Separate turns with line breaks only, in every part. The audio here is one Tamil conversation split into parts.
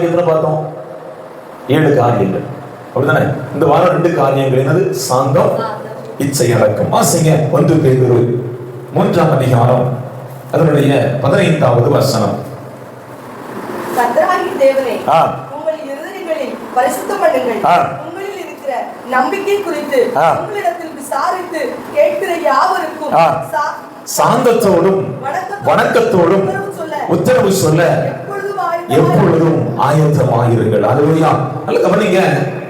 நாளைக்கு எத்தனை பார்த்தோம்? 7 காரியங்கள். அப்படிதானே? இந்த வாரம் 2 காரியங்கள். என்னது? சாந்தம், இச்சை அடக்கம். வாசிங்க 1 பேதுரு 3ஆம் அதிகாரம் அதனுடைய 15வது வசனம்.
கர்த்தராகிய தேவனே, உங்கள் இருதயங்களில் பரிசுத்தம் பண்ணுங்கள். உங்களில் இருக்கிற நம்பிக்கை குறித்து உங்களிடத்தில் விசாரித்து கேட்கிற யாவருக்கும்
சாந்தத்தோடும் வணக்கத்தோடும் உத்தரவு சொல்ல எப்பொழுதும் ஆயத்தமாயிருங்கள். அல்லேலூயா. நல்ல கவனிங்க.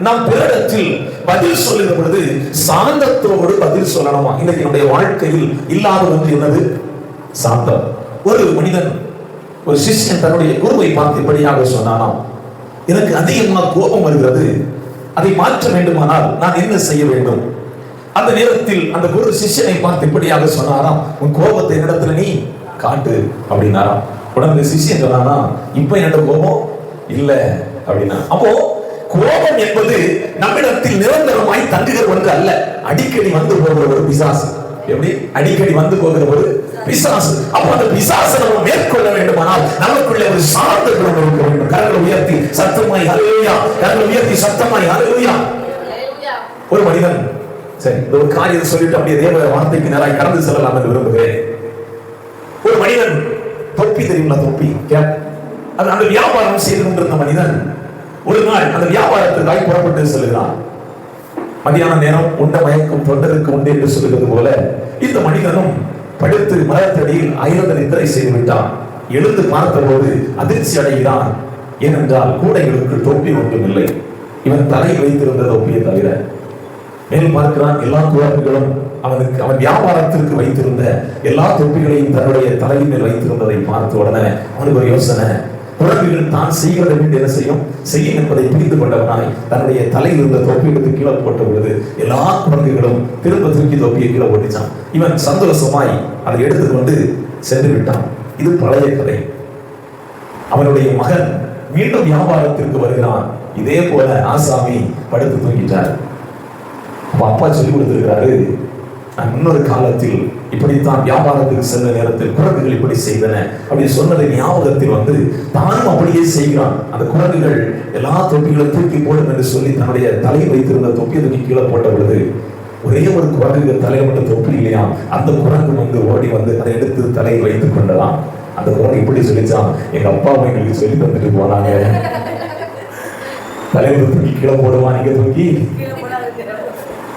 நாம் பிறரிடத்தில் பதில் சொல்லுகிற பொழுது சாந்தத்தோடு பதில் சொல்லணுமா? இன்னைக்கு நம்முடைய வாழ்க்கையில் இல்லாத ஒன்று என்னது? சாந்தம். ஒரு மனிதன், ஒரு சிஷ்யன் தன்னுடைய குருவை பார்த்து இப்படியாக சொன்னானாம், எனக்கு அதிகமாக கோபம் வருகிறது, அதை மாற்ற வேண்டுமானால் நான் என்ன செய்ய வேண்டும்? அந்த நேரத்தில் அந்த குரு சிஷ்யனை பார்த்து இப்படியாக சொன்னாராம், உன் கோபத்தை என்னிடத்துல நீ காட்டு அப்படின்னாராம். உடனே சிஷ்யன் சொன்னானா, இப்ப என்னோட கோபம் இல்ல அப்படின்னா. அப்போ கோபம் என்பது நம்மிடத்தில் நிரந்தரமாய் தங்குகிற ஒன்று அல்ல, அடிக்கடி வந்து போகிற ஒரு பிசாசு. எப்படி? அடிக்கடி வந்து போகிற ஒரு பிசாசு. அப்போ அந்த பிசாசை நம்ம மேற்கொள்ள வேண்டுமானால் நமக்குள்ள ஒரு சார்ந்த குணம் இருக்க வேண்டும். கரங்களை உயர்த்தி சத்தமாய் ஹல்லேலூயா, கரங்களை உயர்த்தி சத்தமாய் ஹல்லேலூயா. ஒரு மனிதன், சரி இந்த ஒரு காரியத்தை சொல்லிட்டு அப்படியே தேவ வார்த்தைக்கு நேராக கடந்து செல்லலாம் என்று விரும்புகிறேன். ஒரு மனிதன், தொப்பி தெரியுங்களா? தொப்பி கேப், அது அந்த வியாபாரம் செய்து கொண்டிருந்த மனிதன் ஒரு நாள் அந்த வியாபாரத்திற்காக புறப்பட்டு செல்கிறான். மதியான நேரம் உண்ட மயக்கம் தொண்டருக்கு உண்டு என்று சொல்லுகிறது போல இந்த மனிதனும் படுத்து மரத்தடியில் அயர்ந்த நித்திரை செய்து விட்டான். எழுந்து பார்த்தபோது அதிர்ச்சி அடைகிறான். ஏனென்றால் கூடைகளுக்கு தொப்பி ஒன்றும் இல்லை, இவன் தலையில் வைத்திருந்த தொப்பியை தவிர. மேல் பார்க்கிறான், எல்லா குழந்தைகளும் அவன் வியாபாரத்திற்கு வைத்திருந்த எல்லா தொப்பிகளையும் தன்னுடைய தலையின் மேல் வைத்திருந்ததை பார்த்த உடனே அவனுக்கு ஒரு யோசனை. குழந்தைகள் தான் செய்கிறதை விட்டு என்ன செய்யும் என்பதை புரிந்து கொண்டவனாய் தன்னுடைய தலையில் இருந்த தொப்பி எடுத்து கீழே போட்ட பொழுது எல்லா குழந்தைகளும் திரும்ப தூக்கி தொப்பியை கீழே போட்டுச்சான். இவன் சந்தோஷமாய் அதை எடுத்துக்கொண்டு சென்று விட்டான். இது பழைய கதை. அவனுடைய மகன் மீண்டும் வியாபாரத்திற்கு வருகிறான். இதே போல ஆசாமி படுத்து தூங்கிட்டார். அப்பா சொல்லி கொடுத்திருக்கிறாரு, நான் இன்னொரு காலத்தில் இப்படித்தான் வியாபாரத்துக்கு சென்ற நேரத்தில் குரங்குகள் இப்படி செய்தன அப்படி சொன்னதை ஞாபகத்தில் வந்து தானும் அப்படியே செய்கிறான். அந்த குரங்குகள் எல்லா தொப்பிகளும் தூக்கி போடும் என்று சொல்லி தன்னுடைய தலையில் வைத்திருந்த தொப்பியை தூக்கி கீழே போட்ட பொழுது ஒரே ஒரு குரங்கு தலையில் மட்டும் தொப்பி இல்லையா, அந்த குரங்கு வந்து ஓடி வந்து அதை எடுத்து தலையில் வைத்துக் கொண்டலாம். அந்த குரங்கு இப்படி சொல்லிச்சான், எங்க அப்பாவை எங்களுக்கு சொல்லி தந்துட்டு போனாங்க, தலையில தூக்கி கீழே போடுவான், நீங்க தூக்கி.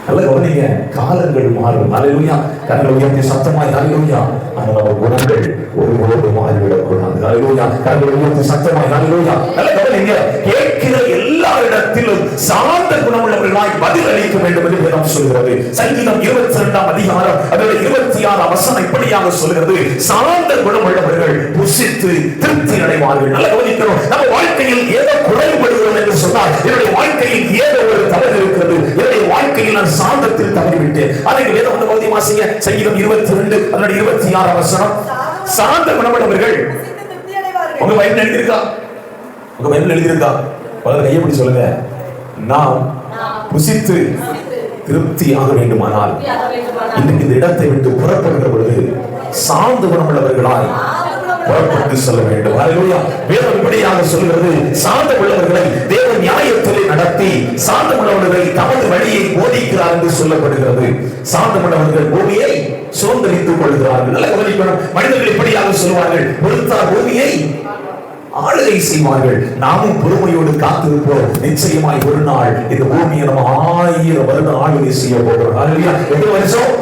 நல்ல கவனிங்க, காலங்கள் மாறும். அல்லேலூயா. கரங்களை உயர்த்தி சத்தமாய் அல்லேலூயா. ஆனால் அவர் குணங்கள் ஒருபோது மாறிவிடக்கூடாது. அல்லேலூயா. கரங்களை உயர்த்தி சத்தமாய் அல்லேலூயா. நல்ல கவனிங்க, கேட்கிற எல்லா இடத்திலும் சாந்த குணமுள்ளவர்களாய் பதில் அளிக்க வேண்டும் என்று வேதம் சொல்கிறது. சங்கீதம் 22ஆம் அதிகாரம் அதோட 26ஆம் வசனம் இப்படியாக சொல்கிறது, சாந்த குணமுள்ளவர்கள் புசித்து திருப்தி அடைவார்கள். நல்ல கவனிக்கிறோம். நம்ம வாழ்க்கையில் ஏதோ குறைபடுகிறோம் என்று சொன்னால் என்னுடைய வாழ்க்கையில் ஏதோ ஒரு தவறு இருக்கிறது, என்னுடைய வாழ்க்கையில் நான் சாந்தத்தில் தவறிவிட்டேன். அதை வேதம் வந்து பகுதி வாசிங்க. சங்கீதம் 22 அதோட 26ஆம் வசனம். சாந்த குணமுள்ளவர்கள். உங்க பைபிள் எழுதியிருக்கா? உங்க பைபிள் எழுதியிருக்கா? பலர் கையை பிடி சொல்லுங்க. நாம் புசித்து திருப்தி ஆக வேண்டுமானால் இன்னைக்கு இந்த இடத்தை விட்டு புறப்படுகிற பொழுது சாந்த குணமுள்ளவர்களாய் புறப்பட்டு சொல்ல வேண்டும். அல்லேலூயா. வேதம் இப்படியாக சொல்கிறது, சாந்த உள்ளவர்களை தேவன் நியாயத்திலே நடத்தி சாந்த உள்ளவர்களை தமது வழியை போதிக்கிறார் என்று சொல்லப்படுகிறது. சாந்த உள்ளவர்கள் பூமியை சுதந்தரித்துக் கொள்கிறார்கள். நல்ல கவனிக்கணும். மனிதர்கள் இப்படியாக சொல்வார்கள், பொறுத்தார் பூமியை ஆளுகை செய்வார்கள். நாமும் பொறுமையோடு காத்திருப்போம். நிச்சயமாய் ஒரு நாள் இந்த பூமியை நம்ம 1000 வருடம் ஆளுகை செய்ய போகிறோம். அல்லேலூயா. எவ்வளவு வருஷம்?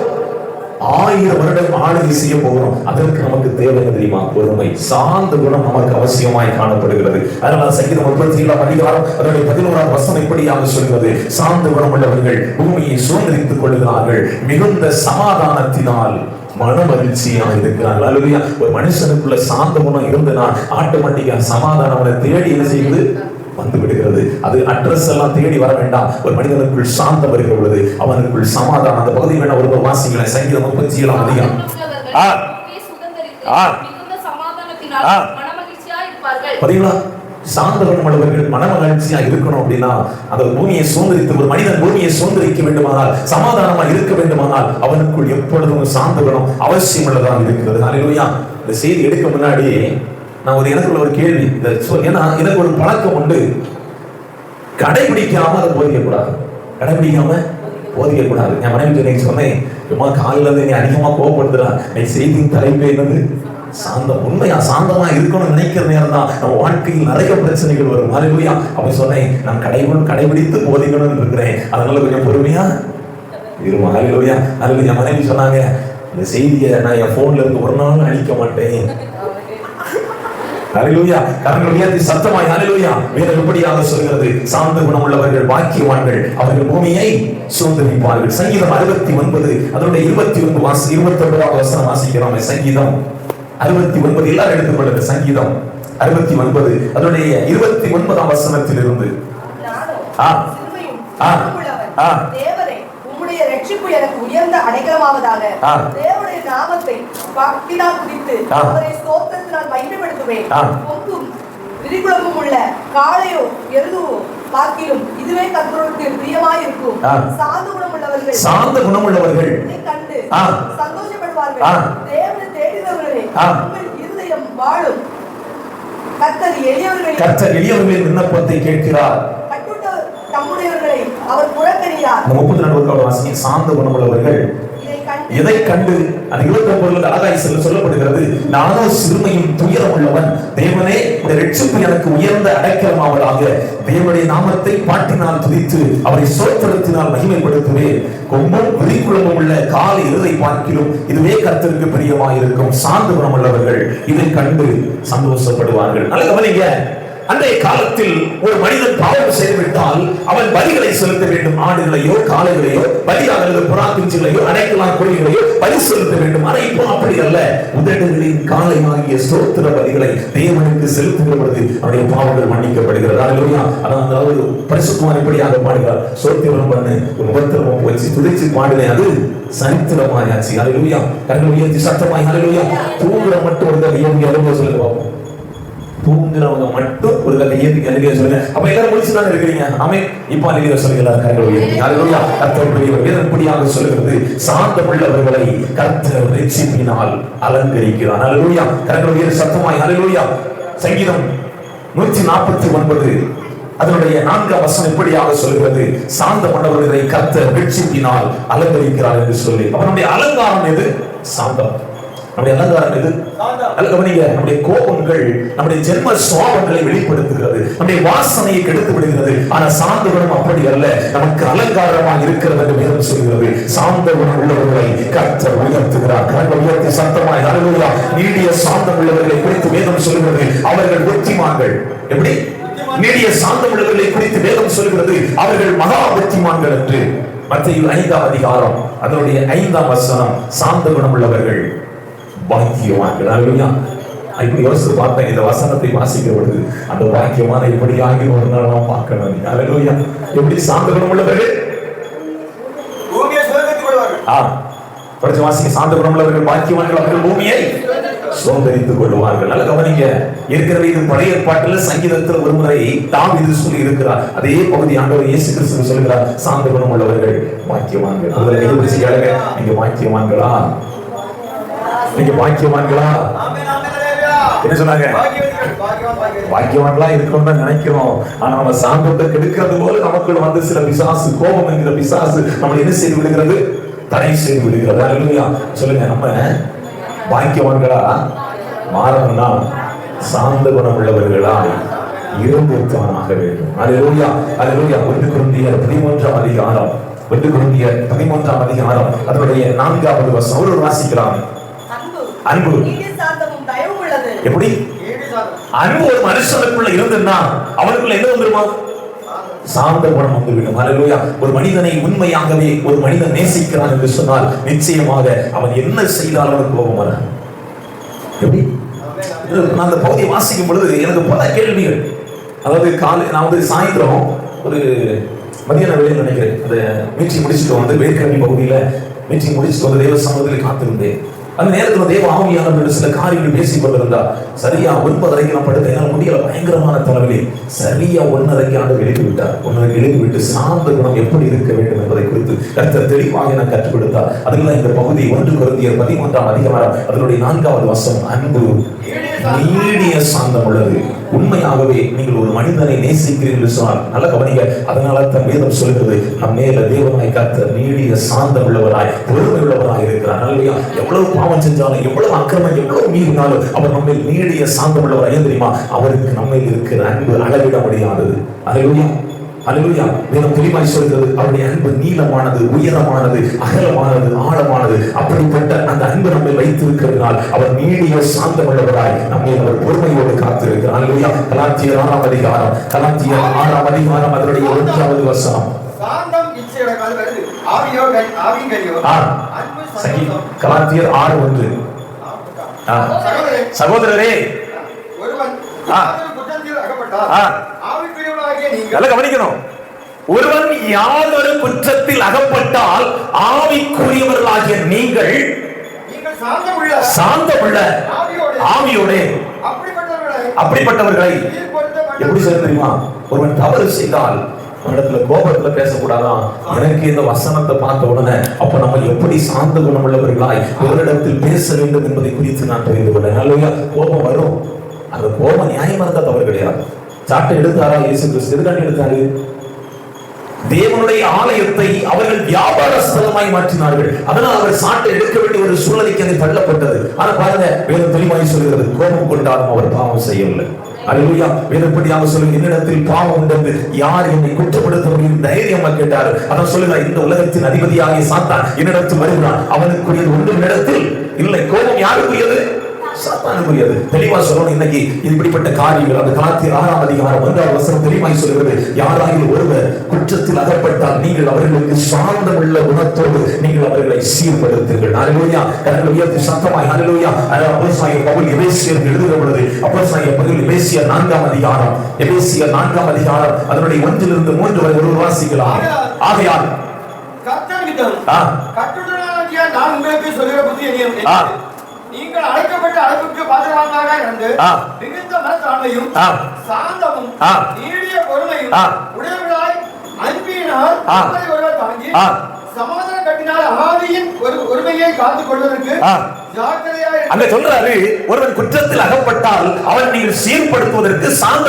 1000 வருடம் ஆளுகை செய்ய போகிறோம். அதற்கு நமக்கு தேவை தெரியுமா? பொறுமை. சாந்த குணம் நமக்கு அவசியமாய் காணப்படுகிறது. அதனால சங்கீதம் 37ஆம் அதிகாரம் அதனுடைய 11ஆம் வசனம் இப்படியாக சொல்கிறது, சாந்த குணம் உள்ளவர்கள் பூமியை சுதந்தரித்துக் கொள்கிறார்கள், மிகுந்த சமாதானத்தினால் மன மகிழ்ச்சியா இருக்கிறார்கள். அல்லேலூயா. ஒரு மனுஷனுக்குள்ள சாந்த குணம் இருந்தனா ஆட்டோமேட்டிக்கா சமாதானம் அவனை தேடி என்ன செய்யுது? வந்து விடுகிறது. அது அட்ரஸ் எல்லாம் தேடி வர வேண்டாம். ஒரு மனிதனுக்குள் சாந்தம் வருகிற பொழுது அவனுக்குள் சமாதானம். அந்த பகுதி வேணா ஒரு வாசிங்களேன். சங்கீதம் 37ஆம் அதிகாரம். பாத்தீங்களா? சாந்த குணமுள்ளவர்கள் மனமகிழ்ச்சியா இருக்கணும் அப்படின்னா அந்த பூமியை சுதந்திரித்து, ஒரு மனிதன் பூமியை சுதந்திரிக்க வேண்டுமானால், சமாதானமா இருக்க வேண்டுமானால் அவனுக்குள் எப்பொழுதும் சாந்த குணம் அவசியம் உள்ளதாக இருக்கிறது. அல்லேலூயா. இந்த செய்தி எடுக்க முன்னாடி நான் எனக்குள்ள ஒரு கேள்வி, ஏன்னா எனக்கு ஒரு பழக்கம் உண்டு, கடைபிடிக்காம அதை போதிக்கக்கூடாது, கடைபிடிக்காம போதிக்கக்கூடாது. என் மனைவி சொன்னேன், சும்மா காலையில இருந்து நீ அதிகமா கோவப்படுத்துறா, நீ செய்தியின் தலைப்பே என்னது சாந்தம். உண்மையா சாந்தமா இருக்கணும்னு நினைக்கிற நேரம் தான் நம்ம வாழ்க்கையில் நிறைய பிரச்சனைகள் வரும். ஹல்லேலூயா. அப்படி சொன்னேன், நான் கடைபிடித்து போதிக்கணும்னு இருக்கிறேன், அதனால கொஞ்சம் பொறுமையா இருமா. ஹல்லேலூயா. அதுல என் மனைவி சொன்னாங்க, இந்த செய்தியை நான் என் போன்ல இருந்து ஒரு நாள் அழிக்க மாட்டேன். ஹல்லேலூயா. கரங்களை உயர்த்தி சத்தமாய் ஹல்லேலூயா. வேதம் எப்படியாக சொல்கிறது, சாந்த குணம் உள்ளவர்கள் பாக்கியவான்கள், அவர்கள் பூமியை சுதந்தரிப்பார்கள். சங்கீதம் 69 அதனுடைய 29 வசனம் வாசிக்கிறோம். சங்கீதம் 69 எல்லாரும் எடுத்துக்கொள்ளுங்க. சங்கீதம் 69 அதனுடைய 29 வசனத்தில் இருந்து
தேவரே உம்முடைய ரட்சிப்பு எனக்கு உயர்ந்த அடைக்கலமாவதாக. தேவனுடைய நாமத்தை பக்தியால் துதித்து அவரை ஸ்தோத்திரத்தினால் மகிமைப்படுத்துவேன். பொங்கும் விரிகுளமும் உள்ள காளையோ எருதுவோ பார்க்கிலும் இதுவே கர்த்தருக்கு பிரியமாய் இருக்கும். சாந்த குணம் உள்ளவர்கள் இதை கண்டு சந்தோஷப்படுவார்கள். தேவனை தேடினவர்களே உங்கள் இருதயம் வாழும். கர்த்தர் எளியவர்களின் விண்ணப்பத்தை கேட்கிறார், தம்முடையவர்களை அவர் புறக்கணியார். 32 வாசிங்க. சாந்த குணமுள்ளவர்கள் இதை கண்டு, அந்த 29 அழகாய் சொல்லப்படுகிறது, நானோ சிறுமையும் துயரம் உள்ளவன், தேவனே இந்த ரட்சிப்பு எனக்கு உயர்ந்த அடைக்கலமாவதாக. தேவனுடைய நாமத்தை பாட்டினால் துதித்து அவரை ஸ்தோத்திரத்தினால் மகிமைப்படுத்துவேன். கொம்பும் விரிகுளமும் உள்ள காலை இருதை பார்க்கிலும் இதுவே கர்த்தருக்கு பிரியமாயிருக்கும். சாந்த குணமுள்ளவர்கள் இதை கண்டு சந்தோஷப்படுவார்கள். நல்ல கவனிங்க. அன்றைய காலத்தில் ஒரு மனிதன் பாவம் செய்துவிட்டால் அவன் பலிகளை செலுத்த வேண்டும். ஆடுகளையோ காளைகளையோ பலியாக புறா குஞ்சுகளையோ அடைக்கலாம் கோழிகளையோ பலி செலுத்த வேண்டும். ஆனால் இப்போ அப்படி அல்ல. உதடுகளின் காளையாகிய ஸ்தோத்திர பலிகளை தேவனுக்கு செலுத்துகிற பொழுது அவருடைய பாவங்கள் மன்னிக்கப்படுகிறது. அதாவது பரிசுத்தவான் இப்படியாக பாடுகிறார், ஸ்தோத்திரம் பண்ணு, உபத்திரமும் வச்சு துதிச்சு பாடுவேன், அது சரித்திரமாயாச்சு. ஹல்லேலூயா. கரங்களை உயர்த்தி சத்தமாய் ஹல்லேலூயா. தூங்குற மட்டும் ஒரு கையை எவ்வளவு சொல்லுங்க, தூங்குறவங்க மட்டும் ஒரு கையை சொல்லுங்க. அப்ப எல்லாரும் முடிச்சுதான் இருக்கிறீங்க. ஆமென். இப்ப அலிலியா சொல்லுகிறார், கரங்களை உயர்த்தி ஹல்லேலூயா. கர்த்தருடைய வேதம் இப்படியாக சொல்கிறது, சாந்தமுள்ளவர்களை கர்த்தர் ரட்சிப்பினால் அலங்கரிக்கிறார். ஹல்லேலூயா. கரங்களை உயர்த்தி சத்தமாய் ஹல்லேலூயா. சங்கீதம் 149 அதனுடைய 4 வசனம் இப்படியாக சொல்கிறது, சாந்தமுள்ளவர்களை கர்த்தர் ரட்சிப்பினால் அலங்கரிக்கிறார் என்று சொல்லி. அவனுடைய அலங்காரம் எது? சாந்தம். நம்முடைய அலங்காரம் எது? நம்முடைய கோபங்கள் நம்முடைய ஜென்ம சுவாபங்களை வெளிப்படுத்துகிறது, நம்முடைய வாசனையை கெடுத்து விடுகிறது. ஆனா சாந்த குணம் அப்படி அல்ல, நமக்கு அலங்காரமாக இருக்கிறது என்று வேதம் சொல்கிறது. சாந்த குணம் உள்ளவர்களை கர்த்தர் உயர்த்துகிறார். கரங்களை உயர்த்தி சத்தமாய் ஹல்லேலூயா. நீடிய சாந்தம் உள்ளவர்களை குறித்து வேதம் சொல்கிறது, அவர்கள் புத்திமான்கள். எப்படி? நீடிய சாந்தம் உள்ளவர்களை குறித்து வேதம் சொல்கிறது, அவர்கள் மகா புத்திமான்கள் என்று. மத்தேயு 5ஆம் அதிகாரம் அதனுடைய 5ஆம் வசனம், சாந்த குணம் உள்ளவர்கள் பாக்கியவான்கள். ஹல்லேலூயா. இப்படி யோசித்து பார்த்தேன், இந்த வசனத்தை வாசிக்கிற பொழுது அந்த பாக்கியமான எப்படி ஆகி ஒரு நாள் நாம் பார்க்கணும். ஹல்லேலூயா. எப்படி சாந்த குணம் உள்ளவர்கள் பூமியை சுதந்தரித்துக் கொள்வார்கள். படிச்சு வாசிங்க. சாந்த குணம் உள்ளவர்கள் பாக்கியவான்கள், அவர்கள் பூமியை சுதந்தரித்துக் கொள்வார்கள். நல்ல கவனிங்க. ஏற்கனவே இது பழைய ஏற்பாட்டில் சங்கீதத்தில் ஒரு முறை தாவீது சொல்லி இருக்கிறார். அதே பகுதி ஆண்டவர் இயேசு கிறிஸ்து சொல்கிறார், சாந்த குணம் உள்ளவர்கள் பாக்கியவான்கள். அதுல நிரூபிச்சு கேளுங்க, நீங்க பாக்கியவான்களா? நீங்க பாக்கியவான்களா? என்ன சொன்னாங்க? பாக்கியவான்களா இருக்கணும்னு நினைக்கிறோம். ஆனா நம்ம சாந்தத்தை கெடுக்கிறது போல நமக்குள்ள வந்து சில பிசாசு, கோபம் என்கிற பிசாசு நம்ம என்ன செய்து விடுகிறது? தடை செய்து விடுகிறது. ஹல்லேலூயா. சொல்லுங்க, நம்ம பாக்கியவான்களா மாறணும்னா சாந்த குணம் உள்ளவர்களா இருந்துத்தான் வேண்டும். ஹல்லேலூயா. ஹல்லேலூயா. 1 கொரிந்தியர் 13ஆம் அதிகாரம் 1 கொரிந்தியர் 13ஆம் அதிகாரம் அதனுடைய 4வது வசனம் ஒரு வாசிக்கலாம். அன்பு எப்படி? அன்பு ஒரு மனுஷனுக்குள்ள இருந்ததுன்னா அவனுக்குள்ள என்ன வந்துருமா? சாந்த குணம் வந்துவிடும். ஹல்லேலூயா. ஒரு மனிதனை உண்மையாகவே ஒரு மனிதன் நேசிக்கிறான் என்று சொன்னால் நிச்சயமாக அவன் என்ன செய்தாலும் அவனுக்கு கோபம் வராது. எப்படி? நான் அந்த பகுதியை வாசிக்கும் பொழுது எனக்கு பல கேள்விகள். அதாவது நான் வந்து சாயந்தரம் ஒரு மதியான வேலையில் நினைக்கிறேன், அந்த மீட்டிங் முடிச்சுட்டு வந்து வேர்க்கணி பகுதியில மீட்டிங் முடிச்சுட்டு வந்து தேவ சமூகத்தில் காத்திருந்தேன். அந்த நேரத்தில் தேவ ஆவியானவர் சில காரியங்கள் பேசிக் கொண்டிருந்தார். சரியா 9:30 நான் படுத்தேன். என்னால் முடியல, பயங்கரமான தலைவலி. சரியா 1:30 ஆண்டு எழுதி விட்டார். 1:30 எழுதி விட்டு சாந்த குணம் எப்படி இருக்க வேண்டும் என்பதை குறித்து கர்த்தர் தெளிவாக நான் கற்றுக் கொடுத்தார். அதுல இந்த பகுதி 1 கொரிந்தியர் 13ஆம் அதிகாரம் அதனுடைய 4வது வசனம், அன்பு
நீடிய சாந்தம் உள்ளது. உண்மையாகவே நீங்கள் ஒரு மனிதனை நேசிக்கிறீர்கள் சொன்னால் நல்ல கவனிங்க. அதனால தான் வேதம் சொல்கிறது நம் மேல தேவனாய் கர்த்தர் நீடிய சாந்தம் உள்ளவராய் பொறுமை உள்ளவராய் இருக்கிறார். அல்லையா? எவ்வளவு பாவம் செஞ்சாலும் எவ்வளவு அக்கிரமம் எவ்வளவு மீறினாலும் அவர் நம்ம நீடிய சாந்தம் உள்ளவராய். ஏன் தெரியுமா? அவருக்கு நம்ம இருக்கிற அன்பு அளவிட முடியாதது. அல்லேலூயா, அல்லேலூயா. வேதம் தெளிவாய் சொல்கிறது அவருடைய அன்பு நீளமானது, உயரமானது, அகலமானது, ஆழமானது. அப்படிப்பட்ட அந்த அன்பு நம்மை வைத்திருக்கிறதுனால் அவர் நீடிய சாந்தம் உள்ளவராய் நம்மை அவர் பொறுமையோடு காத்திருக்கிறார். அல்லேலூயா. கலாத்தியர் 6ஆம் அதிகாரம், கலாத்தியர் 6ஆம் அதிகாரம் அதனுடைய 1வது வசனம்.
சாந்தம் இச்சையடக்காதது, ஆவியோ ஆவிங்கரியோ அன்பு சகிதம்.
கலாத்தியர் 6:1. சகோதரரே,
ஒருவன் குற்றத்தில் அகப்பட்டால் ஆவிக்குரியவனாகிய நீங்கள்
நல்லா கவனிக்கணும். ஒருவன் யாதொரு குற்றத்தில் அகப்பட்டால் ஆவிக்குரியவர்களாகிய நீங்கள் சாந்தமுள்ள ஆவியோடே அப்படிப்பட்டவர்களை எப்படி சொல்ல தெரியுமா? ஒருவன் தவறு செய்தால் இடத்துல கோபத்துல பேசக்கூடாதான். எனக்கு இந்த வசனத்தை பார்த்த உடனே அப்ப நம்ம எப்படி சாந்த குணம் உள்ளவர்களாய் ஒருஇடத்தில் பேச வேண்டும் என்பதை குறித்து நான் தெரிந்து கொண்டேன். நல்ல கோபம் வரும். அந்த கோபம் நியாயமா இருந்தா தவறு கிடையாது. சாட்டை எடுத்தாரா இயேசு கிறிஸ்து? எதுக்காண்டி எடுத்தாரு? தேவனுடைய ஆலயத்தை அவர்கள் வியாபார ஸ்தலமாய் மாற்றினார்கள். அதனால் அவர் சாட்டை எடுக்க வேண்டிய ஒரு சூழ்நிலைக்கு அது தள்ளப்பட்டது. ஆனா பாருங்க, வேதம் தெளிவாய் சொல்கிறது கோபம் கொண்டாலும் அவர் பாவம் செய்யவில்லை. அல்லேலூயா. வேதப்படியாக சொல்லுங்க, என்னிடத்தில் பாவம் உண்டு யார் என்னை குற்றப்படுத்த முடியும் தைரியமா கேட்டாரு. அதான் சொல்லுங்க, இந்த உலகத்தின் அதிபதியாகிய சாத்தான் என்னிடத்தில் வருகிறான், அவனுக்குரியது ஒன்றும் என்னிடத்தில் இல்லை. கோபம் யாருக்குரியது? சாத்தானுக்குரியது. தெளிவா சொல்லணும். இன்னைக்கு இப்படிப்பட்ட காரியங்கள் அந்த கலாத்தியர் 6ஆம் அதிகாரம் 1வது வசனம் தெளிவாய் சொல்கிறது, யாராகிலும் ஒருவர் குற்றத்தில் அகப்பட்டால் நீங்கள் அவர்களுக்கு சாந்தமுள்ள குணத்தோடு நீங்கள் அவர்களை சீர்படுத்துங்கள். அல்லேலூயா. கரங்களை உயர்த்தி சத்தமாய் அல்லேலூயா. அப்போஸ்தலனாகிய பவுல் எபேசியருக்கு எழுதுகிற பொழுது அப்போஸ்தலனாகிய பவுல் எபேசியர் 4ஆம் அதிகாரம், எபேசியர் 4ஆம் அதிகாரம் அதனுடைய 1 முதல் 3 வரை ஒரு வாசிக்கலாம். ஆகையால்
கர்த்தரிடம் கர்த்தருடைய நான் உங்களுக்கு சொல்கிற புத்தி என்ன? நீங்கள் அழைக்கப்பட்ட அழைப்புக்கு பாத்திரவான்களாக இருந்து மிகுந்த மனத்தாழ்மையும் சாந்தமும் நீடிய பொறுமையும் உடையவர்களாய் அன்பினால் ஒருவர் தாங்கி சமாதான கட்டினால் ஆவியின் ஒருமையை காத்துக் கொள்வதற்கு
அங்க சொல்றாரு, ஒருவன் குற்றத்தில் அகப்பட்டால் அவன் நீங்கள் சீர்படுத்துவதற்கு சாந்த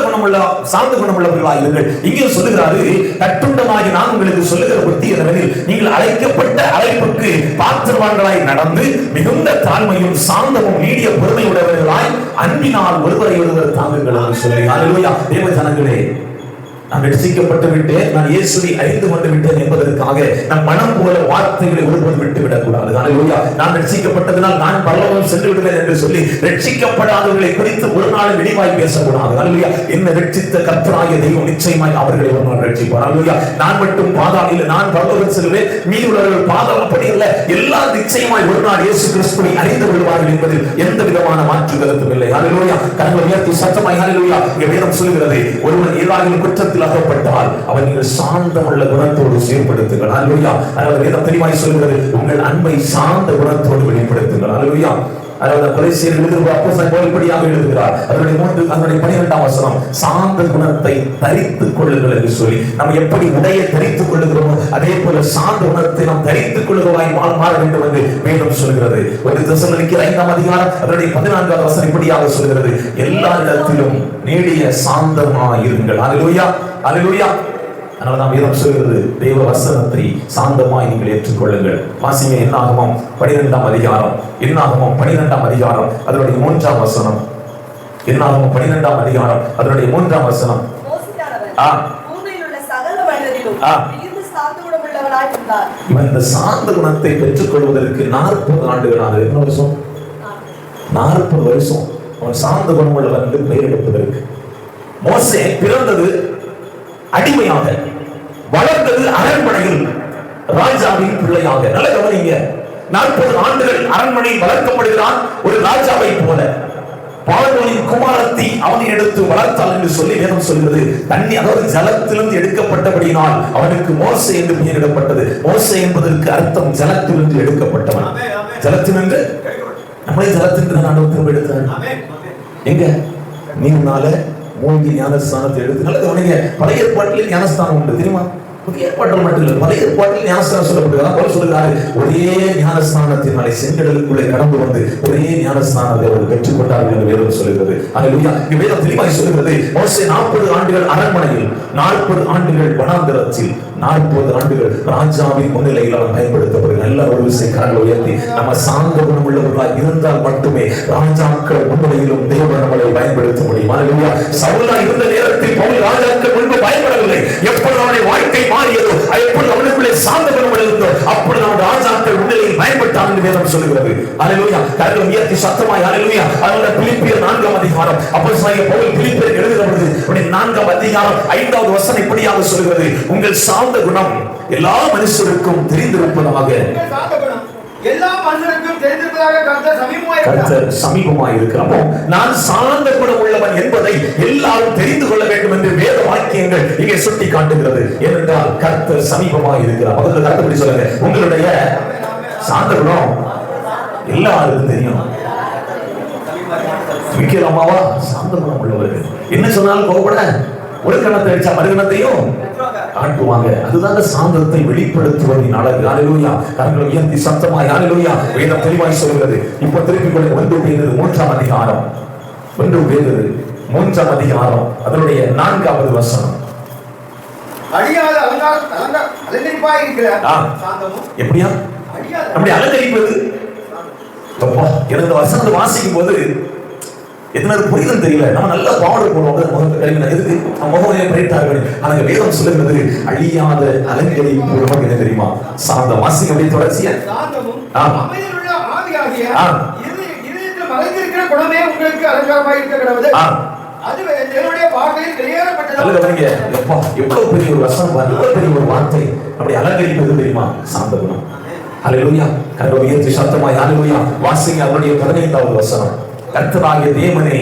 குணமுள்ளவர்களாக இருங்கள். இங்கே சொல்லுகிறாரு, கட்டுண்டமாகி நான் உங்களுக்கு சொல்லுகிற புத்தி என்னவெனில் நீங்கள் அழைக்கப்பட்ட அழைப்புக்கு பாத்திரவான்களாய் நடந்து மிகுந்த தாழ்மையும் சாந்தமும் நீடிய பொறுமையுடையவர்களாய் அன்பினால் ஒருவரை ஒருவர் தாங்குங்கள் என்று சொல்லி. அல்லேலூயா. தேவ ஜனங்களே, நான் ரட்சிக்கப்பட்டு விட்டேன், நான் இயேசுவை அறிந்து கொண்டு விட்டேன் என்பதற்காக நம் மனம் போல வார்த்தைகளை ஒருபோதும் விட்டுவிடக் கூடாது. அல்லேலூயா. நான் ரட்சிக்கப்பட்டதனால் நான் பரலோகம் சென்று விடுவேன் என்று சொல்லி ரட்சிக்கப்படாதவர்களை குறித்து ஒரு நாள் இழிவாய் பேசக்கூடாது. அல்லேலூயா. என்ன ரட்சித்த கர்த்தராகிய தெய்வம் நிச்சயமாய் அவர்களை ஒரு நாள் ரட்சிப்பார். அல்லேலூயா. நான் மட்டும் பாதாளத்தில் நான் பரலோகம் செல்வேன், மீதி உள்ளவர்கள் பாதாளம் அப்படி இல்லை. எல்லாம் நிச்சயமாய் ஒரு நாள் இயேசு கிறிஸ்துவை அறிந்து கொள்வார்கள் என்பதில் எந்த விதமான மாற்று கருத்தும் இல்லை. அல்லேலூயா. கரங்களை உயர்த்தி சத்தமாய் அல்லேலூயா. இங்கே வேதம் சொல்கிறது, ஒருவன் ஏதாவது குற்றத்தில் அகப்பட்டால் அவன் நீங்கள் சாந்தமுள்ள குணத்தோடு சீர்படுத்துங்கள். அல்லேலூயா. அதனால வேதம் தெளிவாய் சொல்கிறது, உங்கள் அன்பை சாந்த குணத்தோடு வெளிப்படுத்துங்கள். அல்லேலூயா. அதாவது கொலைசீர் எழுதுகிற அப்போஸ்தலன் பவுல் இப்படியாக எழுதுகிறார். அதனுடைய 12ஆம் வசனம், சாந்த குணத்தை தரித்துக் கொள்ளுங்கள் என்று சொல்லி, நம்ம எப்படி உடையை தரித்துக் கொள்ளுகிறோமோ அதே போல சாந்த குணத்தை நாம் தரித்துக் கொள்ளுகிறவாய் மாற வேண்டும் என்று வேதம் சொல்கிறது. 1 தெசலோனிக்கேயர் 5ஆம் அதிகாரம் அதனுடைய 14ஆவது வசனம் இப்படியாக சொல்கிறது, எல்லா இடத்திலும் நீடிய சாந்தமாய் இருங்கள். அல்லேலூயா. அல்லேலூயா. அதனாலதான் வேதம் சொல்கிறது, தேவ வசனத்தை சாந்தமாய் நீங்கள் ஏற்றுக்கொள்ளுங்கள். வாசிங்க என்னாகமம் 12ஆம் அதிகாரம், என்னாகமம் 12ஆம் அதிகாரம் அதனுடைய 3ஆம் வசனம். என்னாகமம் 12ஆம் அதிகாரம் அதனுடைய 3ஆம் வசனம். இவன் இந்த சாந்த குணத்தை பெற்றுக் கொள்வதற்கு 40 ஆண்டுகளாக, எத்தனை வருஷம்? 40 வருஷம் அவன் சாந்த குணம் உள்ளவன் என்று பெயர் எடுப்பதற்கு. மோசே பிறந்தது அடிமையாக, வளர்ந்தது அரண்மனையில் ராஜாவின் பிள்ளையாக. நல்ல கவனிங்க, 40 ஆண்டுகள் அரண்மனையில் வளர்க்கப்படுகிறான் ஒரு ராஜாவை போல. பார்வோனின் குமாரத்தி அவனை எடுத்து வளர்த்தாள் என்று சொல்லி வேதம் சொல்கிறது. தண்ணி, அதாவது ஜலத்திலிருந்து எடுக்கப்பட்டபடியினால் அவனுக்கு மோசே என்று பெயரிடப்பட்டது. மோசே என்பதற்கு அர்த்தம் ஜலத்திலிருந்து எடுக்கப்பட்டவன். ஜலத்திலிருந்து நம்மளே ஜலத்திலிருந்து நான் திரும்ப எடுத்தேன். எங்க நீர்னால மூழ்கி ஞானஸ்தானத்தை எடுத்து. நல்ல கவனிங்க, பழைய ஏற்பாட்டிலே ஞானஸ்தானம் உண்டு தெரியுமா? புதிய ஏற்பாட்டில் மட்டும் இல்லை, பழைய ஏற்பாட்டில் ஞானஸ்நானம் சொல்லப்படுகிறது. பவுல் சொல்லுகிறாரு, ஒரே ஞானஸ்நானத்தினாலே செங்கடலுக்குள்ளே கடந்து வந்து ஒரே ஞானஸ்நானத்தை அவர்கள் பெற்றுக் கொண்டார்கள் என்று வேதம் சொல்லுகிறது. அல்லேலூயா. இங்கே வேதம் தெளிவாய் சொல்லுகிறது, மோசே 40 ஆண்டுகள் அரண்மனையில், 40 ஆண்டுகள் வனாந்தரத்தில், 40 ஆண்டுகள் ராஜாவின் முன்னிலையில் அவன் பயன்படுத்தப்படுகிறது. நல்ல ஒரு விஷயக்காரர்கள் உயர்த்தி நம்ம சார்ந்த குணம் உள்ளவர்களாக இருந்தால் மட்டுமே ராஜாக்கள் முன்னிலையிலும் தேவன் நம்மளை பயன்படுத்த முடியும். அல்லேலூயா. சவுலா இருந்த நேரத்தில் பவுல் ராஜாக்கள் முன்பு பயன்படவில்லை. எப்பொழுது அவனுடைய வாழ்க்கை மாறியதோ, எப்பொழுது அவனுக்குள்ளே சார்ந்த குணம் இருந்தோ, அப்பொழுது அவன் ராஜாக்கள் முன்னிலையில் பயன்பட்டான் என்று வேதம் சொல்லுகிறது. அல்லேலூயா. கரங்களை உயர்த்தி சத்தமாய் அல்லேலூயா. அதனால பிலிப்பியர் 4ஆம் அதிகாரம் அப்போஸ்தலனாகிய பவுல் பிலிப்பியருக்கு எழுதுகிற பொழுது 4ஆம் அதிகாரம் 5வது வசனம் இப்படியாக சொல்கிறது, உங்கள் சார்ந்த குணம் எல்லா மனுஷருக்கும் தெரிந்திருப்பதாக.
எல்லா மனுஷருக்கும் தெரிந்திருப்பதாக கர்த்தர்
சமீபமாய் இருக்கிறார். அப்போ நான் சார்ந்த குணம் உள்ளவன் என்பதை எல்லாரும் தெரிந்து கொள்ள வேண்டும் என்று வேத வாக்கியங்கள் இங்கே சுட்டி காட்டுகிறது. ஏனென்றால் கர்த்தர் சமீபமாய் இருக்கிறார். முதல்ல கர்த்தர் சொல்லுங்க, உங்களுடைய சார்ந்த குணம் எல்லாருக்கும் தெரியும். விக்கிரமாவா சார்ந்த குணம் உள்ளவர்கள் என்ன சொன்னாலும் கோபப்பட ஒரு கணத்தை அடிச்சா மறுகணத்தையும் காட்டுவாங்க. அதுதான் சாந்தத்தை வெளிப்படுத்துவதின் அழகு. அல்லேலூயா. கரங்களை உயர்த்தி சத்தமாய் அல்லேலூயா. வேதம் தெளிவாய் சொல்கிறது. இப்போ திருப்பி கொண்டு 1 பேதுரு 3ஆம் அதிகாரம், 1 பேதுரு 3ஆம் அதிகாரம் அதனுடைய 4வது வசனம்.
அழியாத அலங்கரிப்பாய் இருக்கிற சாந்தமும்
எப்படியா அப்படி அலங்கரிப்பது? எனக்கு வசனத்தை வாசிக்கும் போது எத்தனை புரிதல் தெரியல. நம்ம நல்லா பவுடர் போடுவோம் முகத்தை கழுவினா எதுக்கு முகமே பிரைட்டார்கள். ஆனா வேதம் சொல்லுகிறது அழியாத அலங்கரிப்பு நமக்கு என்ன தெரியுமா? சாந்தம். வாசிங்க அப்படியே தொடர்ச்சியா.
சாந்தமும் அமைதியுள்ள ஆவியாகிய இதயத்தில் மறைந்திருக்கிற குணமே உங்களுக்கு அலங்காரமாய் இருக்க கடவுளே. அதுவே தேவனுடைய வார்த்தையில் வெளியேறப்பட்டது. அல்லேலூயா.
எப்பா எவ்வளவு பெரிய ஒரு வசனம் பாருங்க, எவ்வளவு பெரிய ஒரு வார்த்தை. அப்படி அலங்கரிப்பது தெரியுமா? சாந்த குணம். அல்லேலூயா. கரங்களை உயர்த்தி சத்தமாய் அல்லேலூயா. வாசிங்க அதனுடைய 15வது வசனம். கர்த்தராகிய தேவனே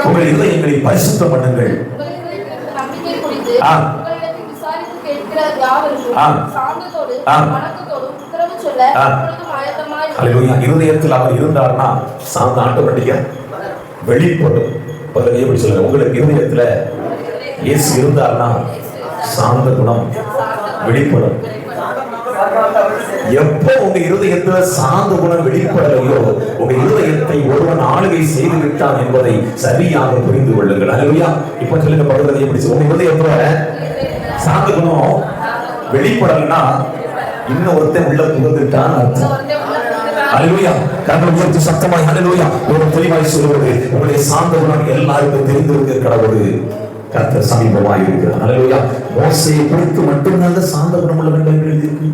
உங்கள் இதயங்களை பரிசுத்தம் பண்ணுங்கள்.
நம்பிக்கை குறித்து உங்களிடத்தில் விசாரித்து கேட்கிற யாவருக்கும் சாந்தத்தோடு வணக்கத்தோடு உத்தரவு சொல்ல எப்பொழுதும் ஆயத்தமாய்.
அல்லேலூயா. இருதயத்தில் அவர் இருந்தார்னா சாந்த ஆட்டோமேட்டிக்கா வெளிப்படும். பதவியை எப்படி சொல்லுங்க, உங்களுக்கு இருதயத்துல இயேசு இருந்தார்னா சாந்த குணம் வெளிப்படும். எப்போ உங்க இருதயத்துல சாந்த குணம் வெளிப்படலையோ உங்க இருதயத்தை ஒருவன் ஆளுகை செய்து விட்டான் என்பதை சரியாக புரிந்து கொள்ளுங்கள். அல்லேலூயா. இப்ப சொல்லுங்க பதவியை எப்படி சொல்லுங்க, உங்க இருதயத்துல சாந்த குணம் வெளிப்படலைன்னா இன்னும் ஒருத்தன் உள்ள புகுந்துட்டான் அர்த்தம். அல்லேலூயா. கரங்களை உயர்த்தி சத்தமாய் அல்லேலூயா. ஒரு தெளிவாய் சொல்வது, உங்களுடைய சாந்த குணம் எல்லாருக்கும் தெரிந்திருக்கிற கடவுள் கர்த்தர் சமீபமாய் இருக்கிறார். அல்லேலூயா. மோசேயை குறித்து மட்டும்தான் சாந்த குணம் உள்ளவன் எழுதியிருக்கு.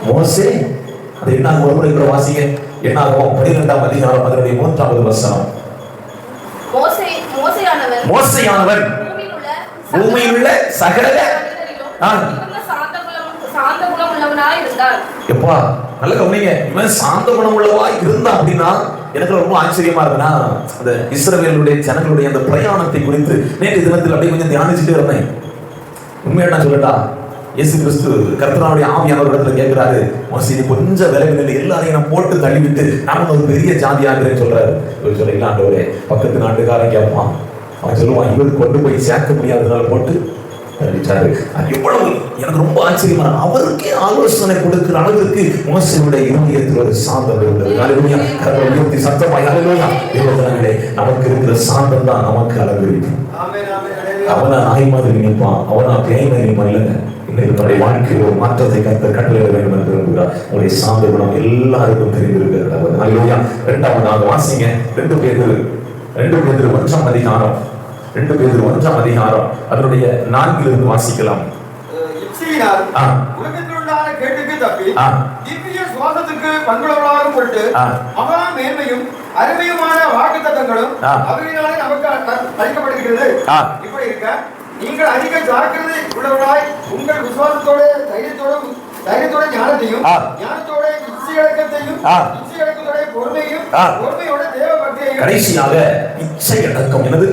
மோசே அது என்ன ஒருமுறை கூட வாசிங்க. என்னாகும் 12ஆம் அதிகாரம் அதனுடைய 3வது வசனம். மோசேயானவன் பூமியில் உள்ள சகல
சாந்த குணம் உள்ளவனாய் இருந்தார்.
எப்பா நல்ல கவனிங்க, இவன் சாந்த குணம் உள்ளவா இருந்தா அப்படின்னா எனக்கு ரொம்ப ஆச்சரியமா இருக்குன்னா அந்த இஸ்ரவேலுடைய ஜனங்களுடைய அந்த பிரயாணத்தை குறித்து நேற்று தினத்தில் அப்படியே கொஞ்சம் தியானிச்சுட்டே இருந்தேன். உண்மையா நான் சொல்லட்டா, இயேசு கிறிஸ்து கர்த்தருடைய ஆவியானவர் இடத்துல கேட்கிறாரு, மோசே கொஞ்சம் விலகில எல்லாரையும் நான் போட்டு தள்ளிவிட்டு நான் ஒரு பெரிய ஜாதியாகிறேன்னு சொல்றாரு. சொல்ல ஆண்டவரே, பக்கத்து நாட்டுக்காரன் கேட்பான், அவன் சொல்லுவான் இவருக்கு கொண்டு போய் சேர்க்க முடியாததுனால போட்டு தள்ளிட்டாரு. எவ்வளவு எனக்கு ரொம்ப ஆச்சரியமா, அவருக்கே ஆலோசனை கொடுக்கிற அளவிற்கு மோசேயுடைய இருதயத்தில் ஒரு சாந்தம் இருந்தது. அல்லேலூயா. கர்த்தரை உயர்த்தி சத்தமாய் அல்லேலூயா. தேவஜனங்களே, நமக்கு இருக்கிற சாந்தம் தான் நமக்கு அலங்கரிக்கும். அவனை நாய் மாதிரி நினைப்பான், அவனா பேய் மாதிரி நினைப்பான். இல்லைங்க, என்னுடைய வாழ்க்கையில் ஒரு மாற்றத்தை கர்த்தர் கட்டளையிட வேண்டும் என்று விரும்புகிறார். உங்களுடைய சாந்த குணம் எல்லாருக்கும் தெரிந்திருக்கிறது. அல்லேலூயா. 2வது வாசிங்க 2 பேதுரு 1ஆம் அதிகாரம் 2 பேதுரு 1ஆம் அதிகாரம் அதனுடைய 4லிருந்து வாசிக்கலாம்.
இச்சையினால் உலகத்தில் உண்டான கேட்டுக்கு தப்பி திவ்ய சுவாசத்துக்கு பண்புள்ளவர்களாக பொருட்டு மகா மேன்மையும் அருமையுமான வாக்குத்தத்தங்களும் அவையினாலே நமக்கு அளிக்கப்படுகிறது. இப்படி இருக்க நீங்கள் அதிக ஜாக்கிரதை உள்ளவர்களாய் உங்கள் விசுவாசத்தோட தைரியத்தோட ஞானத்தையும் ஞானத்தோட இச்சையடக்கத்தையும் இச்சையடக்கத்தோட பொறுமையும் பொறுமையோட தேவ பக்தியையும்.
கடைசியாக இச்சையடக்கம் என்னது?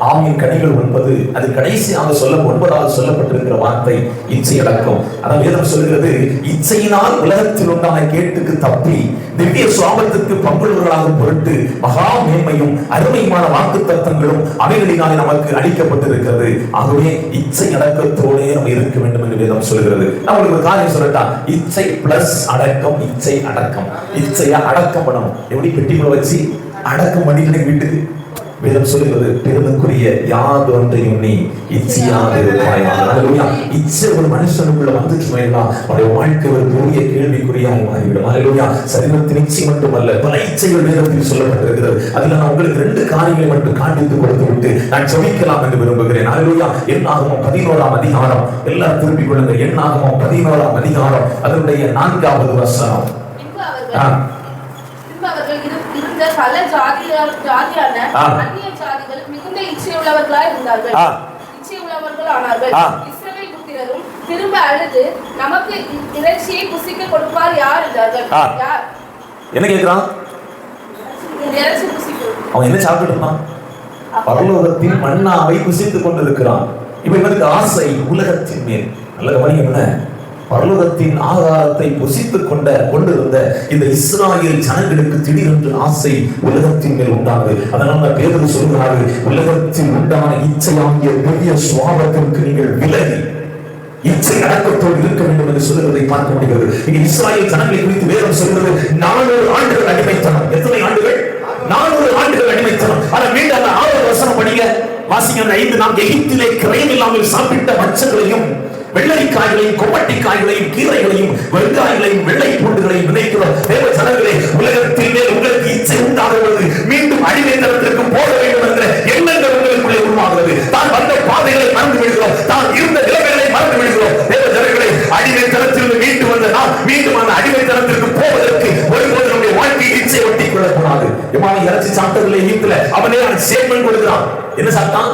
ஆவியின் கனிகள் ஒன்பது. அது கடைசியாக ஒன்பதாவது சொல்லப்பட்டிருக்கிற வார்த்தை இச்சை அடக்கம். அதான் வேதம் சொல்கிறது, இச்சையினால் உலகத்தில் உண்டான கேட்டுக்கு தப்பி திவ்ய சுவாபத்துக்கு பங்குள்ளவர்களாக பொருட்டு மகா மேன்மையும் அருமையுமான வாக்கு தத்தங்களும் அவைகளினால் நமக்கு அளிக்கப்பட்டிருக்கிறது. ஆகவே இச்சை அடக்கத்தோடே நம்ம இருக்க வேண்டும் என்று வேதம் சொல்கிறது. நான் உங்களுக்கு ஒரு காரியம் சொல்லட்டா, இச்சை பிளஸ் அடக்கம். இச்சை அடக்கம், இச்சையை அடக்கம் பண்ணணும். எப்படி பெட்டிக்குள்ள வச்சு அடக்கம் பண்ணிட்டு வீட்டுக்கு வேதம் சொல்கிறது, பெருமைக்குரிய யாதொன்றையும் நீ இச்சையாக இருப்பாயாக. இச்சை ஒரு மனுஷனுக்குள்ள வந்துச்சுமையா அவருடைய வாழ்க்கை ஒரு பெரிய கேள்விக்குறியாய் மாறிவிடும். அல்லேலூயா. சரீரத்தின் இச்சை மட்டுமல்ல, பல இச்சைகள் வேதத்தில் சொல்லப்பட்டிருக்கிறது. அதுல நான் உங்களுக்கு 2 காரியங்களை மட்டும் காண்பித்து கொடுத்து விட்டு நான் ஜெபிக்கலாம் என்று விரும்புகிறேன். அல்லேலூயா. என்னாகமம் 11ஆம் அதிகாரம், எல்லாரும் திருப்பிக் கொள்ளுங்கள். என்னாகமம் 11ஆம் அதிகாரம், அதனுடைய 4வது வசனம்.
இருந்த பல ஜாதியான அந்நிய ஜாதிகள் மிகுந்த இச்சையுள்ளவர்களாய் இருந்தார்கள். இச்சையுள்ளவர்கள் ஆனார்கள். இஸ்ரவேல் புத்திரரும் திரும்ப அழுது, நமக்கு இறைச்சியை புசிக்க கொடுப்பார் யார் என்றார்கள். யார்
என்ன கேக்குறான்?
இறைச்சி புசிக்கும்.
அவன் என்ன சாப்பிட்டு இருந்தான்? பரலோகத்தின் மன்னாவை புசித்துக் கொண்டிருக்கிறான். இப்ப இவனுக்கு ஆசை உலகத்தின் மேல். நல்ல கவனிங்க, பரலோகத்தின் ஆகாரத்தை புசித்துக் கொண்டிருந்த இந்த இஸ்ராயேல் ஜனங்களுக்கு திடீரென்று ஆசை உலகத்தின் மேல் உண்டானது. அதனால பேதுரு சொல்கிறாரு, உலகத்தில் உண்டான இச்சையாகிய பெரிய சுவாபத்திற்கு நீங்கள் விலகி இச்சை அடக்கத்தோடு இருக்க வேண்டும் என்று சொல்லுவதை பார்க்க முடிகிறது. இங்க இஸ்ராயேல் ஜனங்களை குறித்து வேதம் சொல்கிறது, 400 ஆண்டுகள் அடிமைத்தனம். எத்தனை ஆண்டுகள்? 400 ஆண்டுகள் அடிமைத்தனம். ஆனா மீண்டும் அந்த 6வது வசனம் படிங்க, வாசிங்க. 5 நாம் எகிப்திலே கிரயம் இல்லாமல் சாப்பிட்ட மச்சங்களையும் வெள்ளரிக்காய்களையும் கொப்பட்டிக்காய்களையும் கீரைகளையும் வெங்காயங்களையும் வெள்ளை பூண்டுகளையும் நினைக்கிறோம். தேவ ஜனங்களே, உலகத்தின் மேல் உங்களுக்கு இச்சை உண்டாகுவது மீண்டும் அடிமைத்தனத்திற்கு போக வேண்டும் என்ற எண்ணங்கள் உங்களுக்குள்ளே உருவாகிறது. தான் வந்த பாதைகளை மறந்து விடுகிறோம், தான் இருந்த நிலைமைகளை மறந்து விடுகிறோம். தேவ ஜனங்களே, அடிமைத்தனத்திலிருந்து மீண்டு வந்த நாம் மீண்டும் அந்த அடிமைத்தனத்திற்கு போவதற்கு ஒருபோது நம்முடைய வாழ்க்கையை இச்சை ஒட்டி கொள்ளக்கூடாது. எம்மாவை இறைச்சி சாப்பிட்டதில்லை ஈத்துல, அவனே அவன் ஸ்டேட்மெண்ட் கொடுக்கிறான். என்ன சாப்பிட்டான்?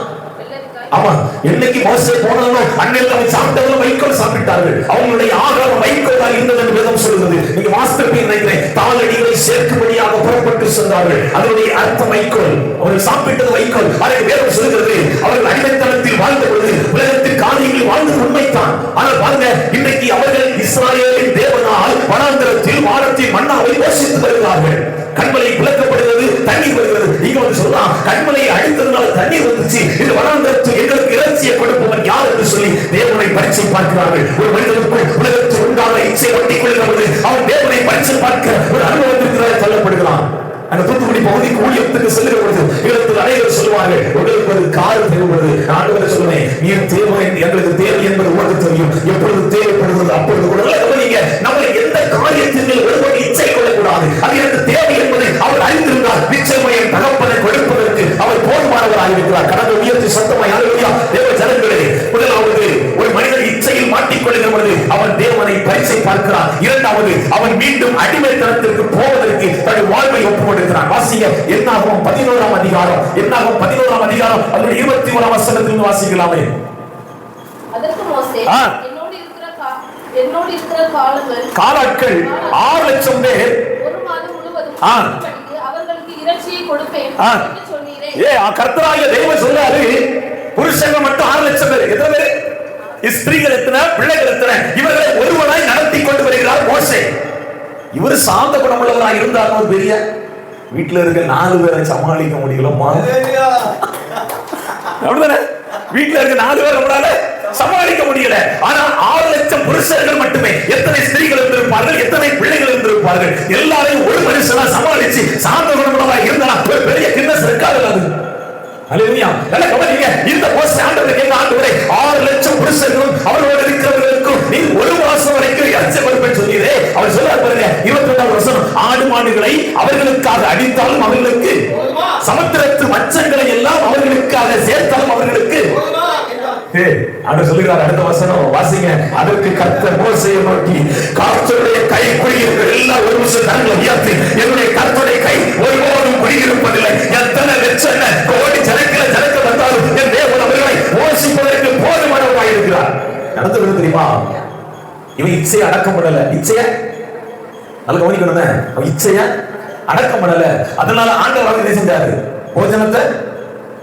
ஆமா, என்னைக்கு மோசே போனானோ அன்னைக்கு அவன் சாப்பிட்டவங்க வைக்கோல் சாப்பிட்டார்கள். அவங்களுடைய ஆகாரம் வைக்கோலாக இருந்தது என்று வேதம் சொல்கிறது. நீங்க வாஸ்தவத்தை நினைக்கிறேன், தாளடிகளை சேர்க்கும்படியாக புறப்பட்டு சென்றார்கள். அதனுடைய அர்த்தம் வைக்கோல். அவர்கள் சாப்பிட்டது வைக்கோல். அதை வேதம் சொல்கிறது, அவர்கள் அடிமைத்தனத்தில் வாழ்ந்த பொழுது உலகத்தின் காரியங்களில் வாழ்ந்து உண்மைத்தான். ஆனால் பாருங்க, இன்றைக்கு அவர்கள் இஸ்ராயேலின் தேவனால் வனாந்திரத்தில் வானத்தின் மன்னாவை போஷித்து வருகிறார்கள். கண்மலை பிளக்கப்படுகிறது, தண்ணீர் வருகிறது. இங்க வந்து சொல்லலாம், கண்மலை அடித்ததுனால தண்ணீர் வந்துச்சு, இந்த வனாந்திரத்தில் எங்களுக்கு இறைச்சியை கொடுப்பவன் யார் என்று சொல்லி தேவனை பரீட்சை பார்க்கிறார்கள். ஒரு மனிதனுக்குள் உலகத்தில் உண்டான இச்சை ஒட்டிக் கொள்கிறது. அவன் தேவனை பரீட்சை பார்க்க ஒரு அனுபவத்திற்கு தள்ளப்படுகிறான். அந்த தூத்துக்குடி பகுதிக்கு ஊழியத்துக்கு செல்லுகிற பொழுது இடத்தில் அனைவரும் சொல்லுவார்கள், உங்களுக்கு ஒரு கார் தேவைப்படுது. நான் சொல்லுவேன், நீ தேவை, எங்களுக்கு தேவை என்பது உனக்கு தெரியும். எப்பொழுது தேவைப்படுகிறது அப்பொழுது கூட நீங்க நம்ம எந்த காரியத்திற்கு ஒருவன் இச்சை கொள்ளக்கூடாது. அது எனக்கு தேவை என்பதை அவர் அறிந்திருந்தார். நிச்சயமாக என் தகப்பனை கொடுப்பதற்கு அவர் போதுமானவராக இருக்கிறார். கடந்த உயர்த்தி சத்தமாய் அல்லேலூயா. தேவ ஜனங்களே, முதலாவது ஒரு மனிதன் இச்சையில் மாட்டிக்கொள்கிற பொழுது அவன் தேவனை பரீட்சை பார்க்கிறான். இரண்டாவது, அவன் மீண்டும் அடிமைத்தனத்திற்கு போவதற்கு தன்னுடைய வாழ்வை ஒப்புக்கொடுக்கிறான். வாசிங்க, என்னாகும் 11ஆம் அதிகாரம். என்னாகும் 11ஆம் அதிகாரம், அதனுடைய 21ஆம் வசனத்திலிருந்து வாசிக்கலாமே.
அதற்கு மோசே, என்னோடு இருக்கிற காலாட்கள் 6 லட்சம் பேர் ஒரு மாதம் முழுவதும் அவர்களுக்கு இறைச்சியை கொடுப்பேன் என்று சொன்னீரே.
கர்த்தராகிய தேவன் சொல்றாரு, புருஷர்கள் மட்டும் 6 லட்சம் பேர். எத்தனை பேர்? ஸ்திரீகள் எத்தனை, பிள்ளைகள் எத்தனை? இவர்களை ஒருவனாய் நடத்தி கொண்டு வருகிறார் மோசே. இவர் சாந்த குணமுள்ளவராக இருந்தார். ஒரு பெரிய வீட்டுல இருக்க 4 பேரை சமாளிக்க முடியலமா? அப்படிதானே? வீட்டுல இருக்க 4 பேர் நம்மளால சமாளிக்க முடியல. ஆனால் 6 லட்சம் புருஷர்கள் மட்டுமே. எத்தனை ஸ்திரீகள் இருந்திருப்பார்கள், எத்தனை பிள்ளைகள் இருந்திருப்பார்கள்? எல்லாரையும் ஒரு மனுஷனா சமாளிச்சு சாந்த குணமுள்ளவராக இருந்தா ஒரு பெரிய கின்னஸ் இருக்காது. அது அல்லேலூயா. நல்ல கவனிங்க, இந்த போஸ்ட் ஆண்டவருக்கு என்ன ஆண்டவரே, 6 லட்சம் புருஷர்களும் அவரோடு இருக்கிறவர்களுக்கும் நீ ஒரு மாசம் வரைக்கும் இறைச்சி கொடுப்பேன்னு சொன்னீரே. அவர் சொல்றார் பாருங்க, 22ஆம் வசனம், ஆடு மாடுகளை அவர்களுக்காக அடித்தாலும் அவர்களுக்கு, சமுத்திரத்து மச்சங்களை எல்லாம் அவர்களுக்காக சேர்த்தாலும் அவர்களுக்கு. ஆண்டவர் சொல்லுகிறார், அடுத்த வசனம் வாசிங்க. அதற்கு கர்த்தர் மோசேயை நோக்கி, கர்த்தருடைய கை குறுகியிருக்கிற எல்லாம் ஒரு நிமிஷம் கரங்களை உயர்த்தி, என்னுடைய கர்த்தருடைய கை ஒருபோதும் குறுகியிருப்பதில்லை. எத்தனை லட்சம் கோடி ஜனக்க வந்தாலும் என் தேவன் அவர்களை போஷிப்பதற்கு போதுமானவராக இருக்கிறார். நடந்து தெரியுமா? இவன் இச்சையை அடக்கம் பண்ணல. இச்சைய நல்ல கவனிக்கணுமே, அவன் இச்சைய அடக்கம் பண்ணல. அதனால ஆண்டவர் என்ன செஞ்சாரு? போஜனத்தை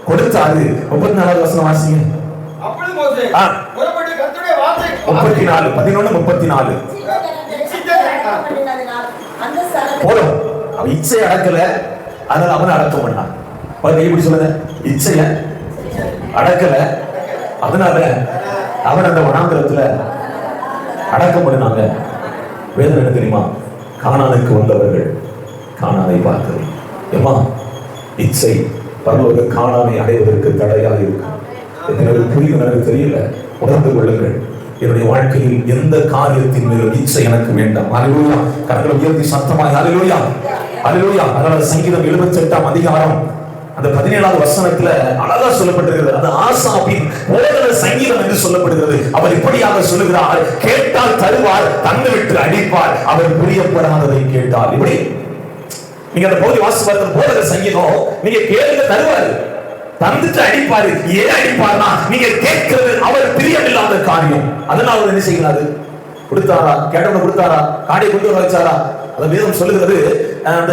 கொடுத்தாரு. 34வது வசனம் வாசிங்க.
அப்பொழுது மோசே புறப்பட்டு கர்த்தருடைய வார்த்தை
34 11 34 போதும். அவன் இச்சை அடக்கல, அதனால அவனை அடக்கம் பண்ணான். எப்படி சொல்லுங்க, இச்சைய அடக்கல, அதனால அவன் அந்த வனாந்திரத்துல அடக்கம் பண்ணினாங்க. வேதனை என்ன தெரியுமா? கானானுக்கு வந்தவர்கள் கானானை பார்த்தது. ஏமா இச்சை பரலோக கானானை அடைவதற்கு தடையாக இருக்கும். எனக்கு புரியும், எனக்கு தெரியல. உணர்ந்து கொள்ளுங்கள். என்னுடைய வாழ்க்கையில் எந்த காரியத்தின் மேலும் இச்சை எனக்கு வேண்டாம். அல்லேலூயா. கரங்களை உயர்த்தி சத்தமாய் அல்லேலூயா அல்லேலூயா. அதனால சங்கீதம் 78ஆம் அதிகாரம் அந்த 17வது வசனத்துல அழகா சொல்லப்பட்டிருக்கிறது. அது ஆசாபின் போதன சங்கீதம் என்று சொல்லப்படுகிறது. அவர் இப்படியாக சொல்லுகிறார், கேட்டால் தருவார், தந்து விட்டு அடிப்பார், அவர் புரியப்படாததை கேட்டால். இப்படி நீங்க அந்த பகுதி வாசி பார்த்த போதன சங்கீதம், நீங்க கேளுங்க தருவாரு, தந்துட்டு அடிப்பாரு. ஏன் அடிப்பார்னா நீங்க கேட்கிறது அவர் பிரியமில்லாத காரியம். அதனால அவர் என்ன செய்கிறாரு? கொடுத்தாரா? கேட்டவன கொடுத்தாரா? காடை கொண்டு வர வச்சாரா? அந்த வேதம் சொல்லுகிறது, அந்த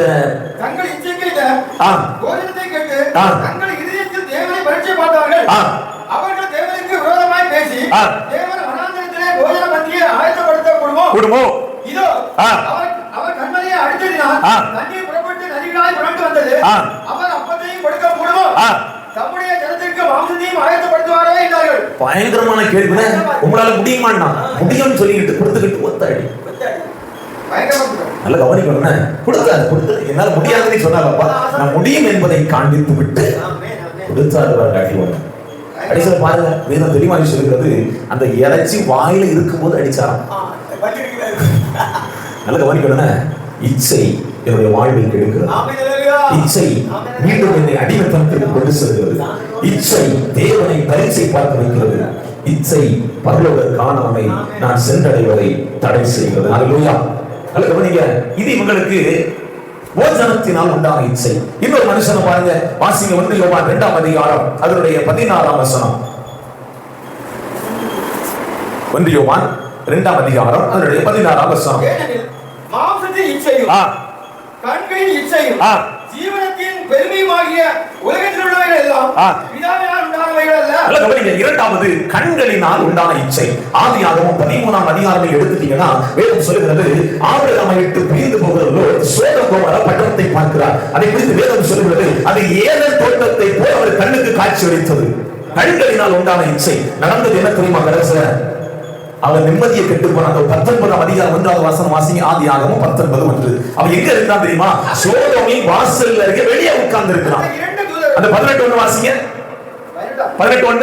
தங்கள் இச்சைக்கு போஜனத்தை கேட்டு தங்கள் இதயத்தில் தேவனை பரீட்சை பார்த்தார்கள். அவர்கள் தேவனுக்கு விரோதமாய் பேசி தேவன் வனாந்திரத்திலே போஜன பந்தியை ஆயத்தப்படுத்த கூடுமோ? இதோ அவர் கண்மலையை அடித்ததினால் தண்ணீர் புறப்பட்டு நதிகளாய் புரண்டு வந்தது. அவர் அப்பத்தையும் கொடுக்க கூடுமோ? தம்முடைய ஜனத்திற்கு மாம்சத்தையும் ஆயத்தப்படுத்துவாரே என்றார்கள்.
பயங்கரமான கேள்வி. உங்களால முடியுமான்னா முடியும்னு சொல்லிக்கிட்டு கொடுத்துக்கிட்டு ஒத்தாடி நல்ல கவனிக்கணும். கொடுத்தாரு, என்னால முடியாதுன்னு சொன்னாலப்பா, நான் முடியும் என்பதை காண்பித்து விட்டு கொடுத்தாரு. அடிச்சத பாருங்க, வேதம் தெளிவா சொல்லுகிறது, அந்த இறைச்சி வாயில இருக்கும்போது அடிச்சாராம். நல்ல கவனிக்கணும். இச்சை என்னுடைய வாழ்வில் கெடுக்கிறது. இச்சை மீண்டும் என்னை அடிமைத்தனத்திற்கு கொண்டு செல்கிறது. இச்சை தேவனை பரீட்சை பார்க்க வைக்கிறது. இச்சை பரலோக கானானை நான் சென்றடைவதை தடை செய்கிறது. அல்லேலூயா. நல்ல கவனிங்க. இது இவங்களுக்கு போஜனத்தினால் உண்டான இச்சை. இன்னொரு மனுஷனை பாருங்க, வாசிங்க. 1 யோவான் 2ஆம் அதிகாரம் அதனுடைய 16ஆம் வசனம். 1 யோவான் 2ஆம் அதிகாரம் அதனுடைய 16ஆம் வசனம்.
மாம்சத்தின் இச்சையும் கண்களின் இச்சையும் ஜீவனத்தின் பெருமையுமாகிய உலகத்தில் உள்ளவைகள் எல்லாம் பிதாவினால் உண்டானவைகள் அல்ல.
நல்ல கவனிங்க. இரண்டாவது கண்களினால் உண்டான இச்சை. ஆதியாகமம் 13ஆம் அதிகாரத்தை எடுத்துட்டீங்கன்னா வேதம் சொல்லுகிறது, ஆபிரகாமை விட்டு பிரிந்து போகிறதோ சோதோம் கோமோரா பட்டணத்தை பார்க்கிறார். அதை குறித்து வேதம் சொல்லுகிறது, அது ஏதேன் தோட்டத்தை போல அவர் கண்ணுக்கு காட்சி அளித்தது. கண்களினால் உண்டான இச்சை நடந்தது என்ன தெரியுமா? கடைசில அவர் நிம்மதியை கெட்டு போனார். 19ஆம் அதிகாரம் 1வது வசனம் வாசிங்க. ஆதியாகமம் 19:1. அவன் எங்க இருந்தான் தெரியுமா? சோதோமின் வாசல்ல இருக்க வெளியே உட்கார்ந்து இருக்கிறான். அந்த 18:1 வாசிங்க. 18:1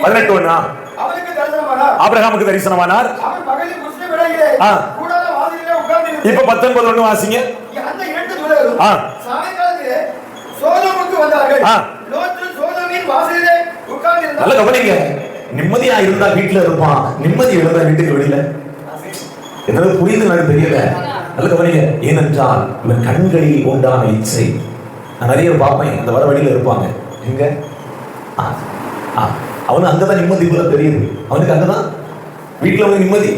18:1 ஆபிரகாமுக்கு தரிசனமானார். இப்ப 19:1 வாசிங்க.
அந்த இரண்டு தூதரும் சாயங்காலத்திலே சோதோமுக்கு வந்தார்கள். லோத்து சோதோமின் வாசலிலே உட்கார்ந்திருந்தார்.
நல்ல கவனிங்க. நிம்மதியா இருந்தா வீட்டுல இருப்பான், நிம்மதி இருந்தா வீட்டுக்கு வெளியில. என்னது புரியுது எனக்கு தெரியல. நல்ல கவனிங்க. ஏனென்றால் இவன் கண்களில் உண்டான இச்சை. நான் நிறைய பார்ப்பேன், அந்த வர வழியில இருப்பாங்க. எங்க அவனு அங்கதான் நிம்மதி போல தெரியுது. அவனுக்கு அங்கதான் வீட்டுல வந்து நிம்மதி.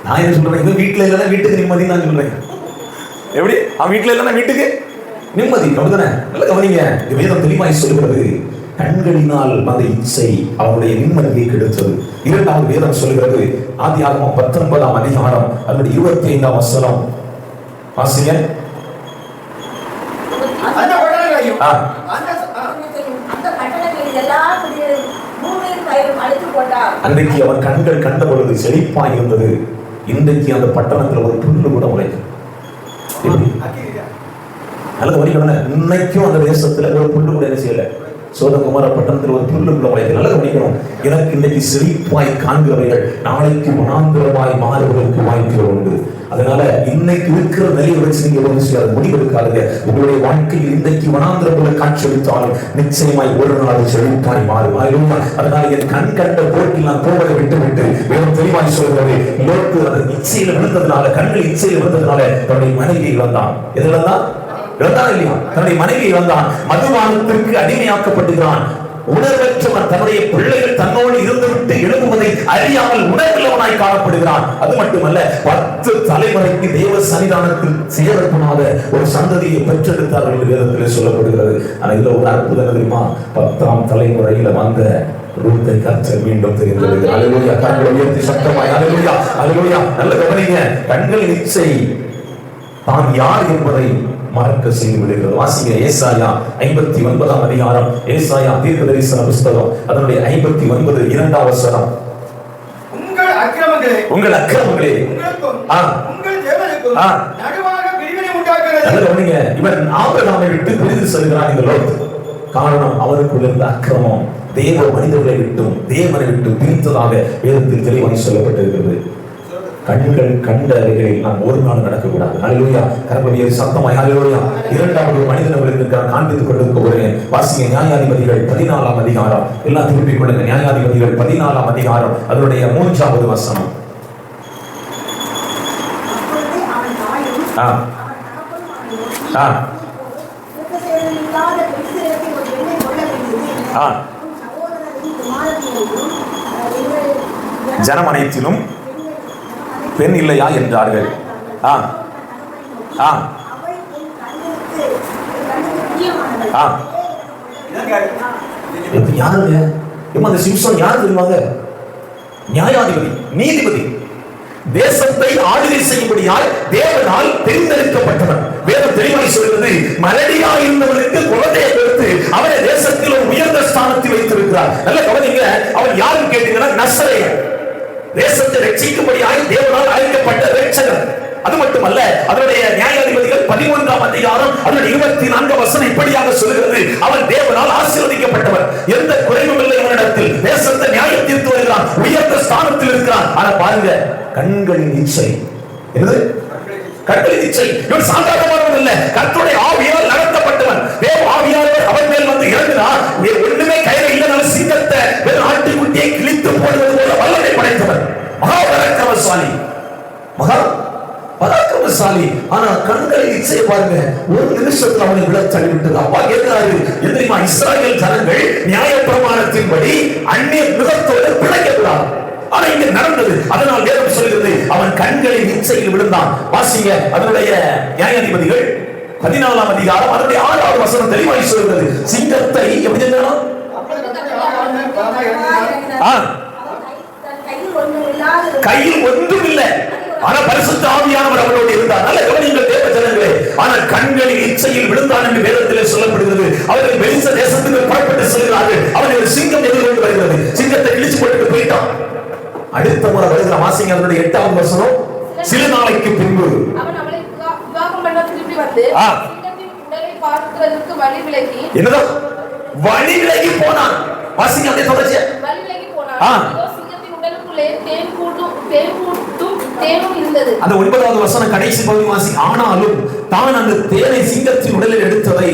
நான் என்ன சொல்றேன், இவன் வீட்டுல இல்லைன்னா வீட்டுக்கு நிம்மதி நான் சொல்றேன். எப்படி? அவன் வீட்டுல இல்லைன்னா வீட்டுக்கு நிம்மதி. அப்படிதானே? நல்ல கவனிங்க. வேதம் தெளிவாய் சொல்லுகிறது, கண்களினால் வந்த இச்சை அவனுடைய நிம்மதியை கெடுத்தது. இரண்டாவது வேதம் சொல்லுகிறது, ஆதியாகமம் 19ஆம் அதிகாரம் அதனுடைய 25ஆம் வசனம் வாசிங்க. அன்றைக்கு அவன் கண்கள் கண்ட பொழுது செழிப்பாய் இருந்தது. இன்றைக்கு அந்த பட்டணத்தில் ஒரு புல்லு கூட முளைக்கும். நல்ல கவனிக்கணும். இன்னைக்கும் அந்த தேசத்துல ஒரு புல்லு கூட என்ன செய்யல. சோதோம் கோமோரா பட்டணத்தில் ஒரு புல்லு கூட முளைக்கல. நல்ல கவனிக்கணும். எனக்கு இன்னைக்கு செழிப்பாய் காண்கிறவைகள் நாளைக்கு வனாந்திரமாய் மாறுவதற்கு வாய்ப்புகள் உண்டு. அதனால இன்னைக்கு இருக்கிற நிலையை வச்சு நீங்க ஒரு விஷயம் முடிவெடுக்காதுங்க. உங்களுடைய வாழ்க்கையில் இன்றைக்கு வனாந்திரம் போல காட்சி அளித்தாலும் நிச்சயமாய் ஒரு நாள் செழிப்பாய் மாறும். அதனால என் கண் கண்ட போட்டில் நான் போவதை விட்டு வேறு தெளிவாய் சொல்கிறது, லோத்து அந்த இச்சையில விழுந்ததுனால, கண்கள் இச்சையில விழுந்ததுனால தன்னுடைய மனைவியை இழந்தான். எதுல தான் இழந்தான் இல்லையா? தன்னுடைய மனைவியை இழந்தான். மதுபானத்திற்கு அடிமையாக்கப்படுகிறான். உணர்வற்றவன், தன்னுடைய பிள்ளைகள் தன்னோடு இருந்துவிட்டு எழுப்புவதை அறியாமல் உணர்வுள்ளவனாய் காணப்படுகிறான். அது மட்டுமல்ல, 10 தலைமுறைக்கு தேவ சன்னிதானத்தில் சேரக்கூடாத ஒரு சந்ததியை பெற்றெடுத்தார்கள் என்று வேதத்திலே சொல்லப்படுகிறது. ஆனா இதுல ஒரு அற்புதம் தெரியுமா? 10ஆம் தலைமுறையில வந்த ரூத்தை கர்த்தர் மீண்டும் தெரிந்தது. அல்லேலூயா. கண்களை உயர்த்தி சத்தமாய் அல்லேலூயா, அல்லேலூயா. நல்ல கவனிங்க. கண்களின் இச்சை தான் யார் என்பதை மறக்க செய்து விடுகிறது. வாசிங்க ஏசாயா 59ஆம் அதிகாரம், ஏசாயா தீர்க்கதரிசன புத்தகம், அதனுடைய 59 2ஆம் வசனம்.
உங்கள் அக்கிரமங்களே
உங்கள் அக்கிரமங்களே
உங்கள் தேவனுக்கும் நடுவாக பிரிவினை உண்டாக்குகிறது.
நல்ல கவனிங்க. இவன் ஆபிரகாமை விட்டு பிரிந்து செல்கிறான் இந்த லோத். காரணம், அவனுக்குள்ள இருந்த அக்கிரமம் தேவ மனிதர்களை விட்டும் தேவனை விட்டு பிரித்ததாக வேதத்தில் தெளிவாக சொல்லப்பட்டிருக்கிறது. கண்கள் கண்டவைகளில் நாம் ஒரு நாள் நடக்கக்கூடாது. அல்லேலூயா. கரப்பவியர் சத்தமாய் அல்லேலூயா. இரண்டாவது மனிதர்களுக்கு நான் காண்பித்துக் கொண்டு போகிறேன். வாசிங்க நியாயாதிபதிகள் 14ஆம் அதிகாரம். எல்லாம் திருப்பிக் கொள்ளுங்க. நியாயாதிபதிகள் 14ஆம் அதிகாரம், அதனுடைய 3வது வசனம். ஜனம் அனைத்திலும் பெண் இல்லையா என்றார்கள். யாருங்க அந்த சிம்சன்? யாரு தெரியுமாங்க? நியாயாதிபதி, நீதிபதி, தேசத்தை ஆளுகை செய்யும்படியால் தேவனால் தேர்ந்தெடுக்கப்பட்டவன். வேதம் தெளிவாய் சொல்கிறது, மலடியா இருந்தவனுக்கு குழந்தையை கொடுத்து அவனை தேசத்தில் ஒரு உயர்ந்த ஸ்தானத்தில் வைத்திருக்கிறார். நல்ல கவனிங்க. அவன் யாருன்னு கேட்டீங்கன்னா நசரேயன். தேசத்தை ரட்சிக்கும்படியாய் தேவனால் அழைக்கப்பட்ட ரட்சகர். அது மட்டுமல்ல, அதனுடைய நியாயாதிபதிகள் 11ஆம் அதிகாரம், அதனுடைய 24ஆம் வசனம் இப்படியாக சொல்கிறது, அவன் தேவனால் ஆசீர்வதிக்கப்பட்டவர், எந்த குறைவும் இல்லை அவனிடத்தில், தேசத்தை நியாயம் தீர்த்து வருகிறான், உயர்ந்த ஸ்தானத்தில் இருக்கிறான். ஆனா பாருங்க, கண்களின் இச்சை. என்னது? கண்களின் இச்சை. இவன் சாதாரணமானவன் இல்ல, கர்த்தருடைய ஆவியால் நடத்தப்பட்டவன். தேவ ஆவியானவர் அவன் மேல் வந்து இறங்கினார். ஒண்ணுமே கையில இல்லைனாலும் சிங்கத்தை வெறும் ஆட்டுக்குட்டியை கிழித்து போடுவது போல வல்லமை படைத்தவன். மகா பராக்கிரமசாலி, மகா பராக்கிரமசாலி. ஆனா கண்களின் இச்சையை பாருங்க, ஒரு நிமிஷத்துல அவனை விட தள்ளிவிட்டது. அப்பா கேட்கிறாரு, எதிரிமா இஸ்ராயேல் ஜனங்கள் நியாயப்பிரமாணத்தின்படி அந்நிய மிருகத்தோடு பிழைக்கக்கூடாது. ஆனா இங்க நடந்தது. அதனால் வேதம் சொல்கிறது, அவன் கண்களின் இச்சையில் விழுந்தான். வாசிங்க அதனுடைய நியாயாதிபதிகள் 14ஆம் அதிகாரம், அதனுடைய 6வது வசனம் தெளிவாய் சொல்கிறது, சிங்கத்தை எப்படி இருந்தாலும் கையில் ஒன்றும் இல்லை, ஆனா பரிசுத்த ஆவியானவர் அவரோடு இருந்தார். நல்ல கவனிங்கள் தேவ ஜனங்களே. ஆனால் கண்களின் இச்சையில் விழுந்தான் என்று வேதத்திலே சொல்லப்படுகிறது. அவர்கள் வெளிச்ச தேசத்துக்கு புறப்பட்டு செல்கிறார்கள். அவர்கள் ஒரு சிங்கம் எதிர்கொண்டு வருகிறது. சிங்கத்தை கிழிச்சு போட்டுட்டு போயிட்டான். அடுத்த முறை வருகிற வாசிங்க அதனுடைய 8வது வசனம். சில நாளைக்கு பின்பு
அவன் அவளை விவாகம் பண்ண திரும்பி வந்து சிங்கத்தின் உடலை பார்க்கிறதுக்கு வழி விலகி,
என்னதோ வழி விலகி போனான். வாசிங்க அப்படியே தொடர்ச்சியா
வழி விலகி போனான். சிங்கத்தின் உடலுக்குள்ளே தேனும் இருந்தது.
அந்த 9வது வசனம் கடைசி பகுதி வாசி. ஆனாலும் தான் அந்த தேனை சிங்கத்தின் உடலில் எடுத்ததை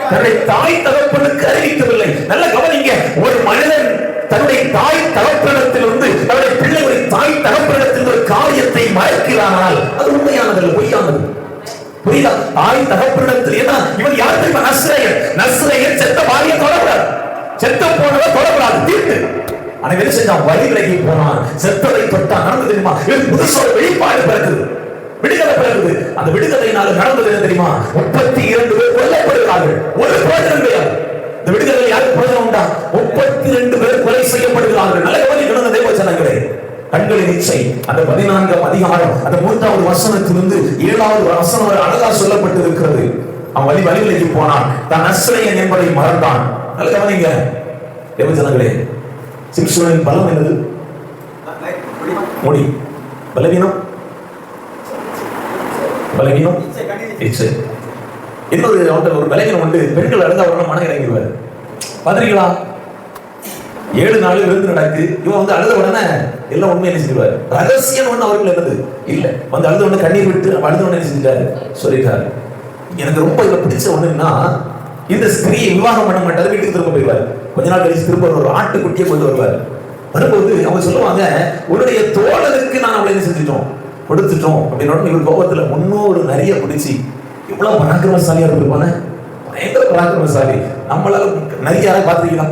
தன்னுடைய தாய் தகப்பனுக்கு அறிவிக்கவில்லை. நல்ல கவனிங்க. ஒரு மனிதன் தன்னுடைய தாய் தகப்பனிடத்தில் வந்து தன்னுடைய பிள்ளைகளை தாய் தகப்பனிடத்தில் ஒரு காரியத்தை மறைக்கிறானால் அது உண்மையானது, பொய்யானது. புரியுதா? தாய் தகப்பனிடத்தில். ஏன்னா இவன் யார் தெரியுமா? நஸ்ரேயன். நஸ்ரேயன் செத்த பாரியை தொடக்கூடாது, செத்த போனதை தொடக்கூடாது, தீட்டு. ஆனா என்ன செஞ்சான்? வழி விலகி போனான். செத்ததை தொட்டான். நடந்தது தெரியுமா? இவன் புதுசோட வெளிப்பாடு பிறகுது, விடுதலை பிறகுது. அந்த விடுதலையினால நடந்தது என்ன தெரியுமா? 32 பேர் கொல்லப்படுகிறார்கள். ஒரு பிரயோஜனம் கிடையாது. இந்த விடுதலை யாருக்கு பிரயோஜனம் உண்டா? 32 பேர் கொலை செய்யப்படுகிறார்கள். நல்ல கவனிக்கணும் தேவ ஜனங்களே. கண்களின் இச்சை. அந்த 14ஆம் அதிகாரம், அந்த 3வது வசனத்திலிருந்து 7வது வசனம் வரை அழகா சொல்லப்பட்டிருக்கிறது. அவன் வழி விலகி போனான், தான் நஸ்ரேயன் என்பதை மறந்தான். நல்ல கவனிங்க தேவ ஜனங்களே. சிம்சோனின் பலம் என்னது? முடி. பலவீனம், பலவீனம் இச்சை. இன்னொரு ஒரு பலவீனம் உண்டு. பெண்கள் அழுத உடனே மனம் இறங்கிடுவார். பாத்திரீங்களா? 7 நாள் விருந்து நடக்கு. இவன் வந்து அழுத உடனே எல்லாம் உண்மை என்ன செஞ்சிருவாரு? ரகசியம் ஒண்ணு அவர்கள் என்னது இல்ல. வந்து அழுத உடனே கண்ணீர் விட்டு அழுத உடனே என்ன செஞ்சாரு? சொல்லிட்டாரு. எனக்கு ரொம்ப இதுல பிடிச்ச ஒண்ணுன்னா, இந்த ஸ்திரீயை விவாகம் பண்ண மாட்டாரு, வீட்டுக்கு திரும்ப போயிடுவாரு. கொஞ்ச நாள் கழிச்சு திரும்ப ஒரு ஆட்டுக்குட்டியை கொண்டு வருவார். வரும்போது அவங்க சொல்லுவாங்க, உன்னுடைய தோழனுக்கு நான் அவளை என்ன செஞ்சிட்டோம், கொடுத்துட்டோம் அப்படின்னு. இவர் கோபத்துல 300 நிறைய பிடிச்சி, இவ்வளவு பராக்கிரமசாலியா இருப்பானே, பயங்கர பராக்கிரமசாலி. நம்மளால நிறைய யாராவது பார்த்துருக்கீங்களா?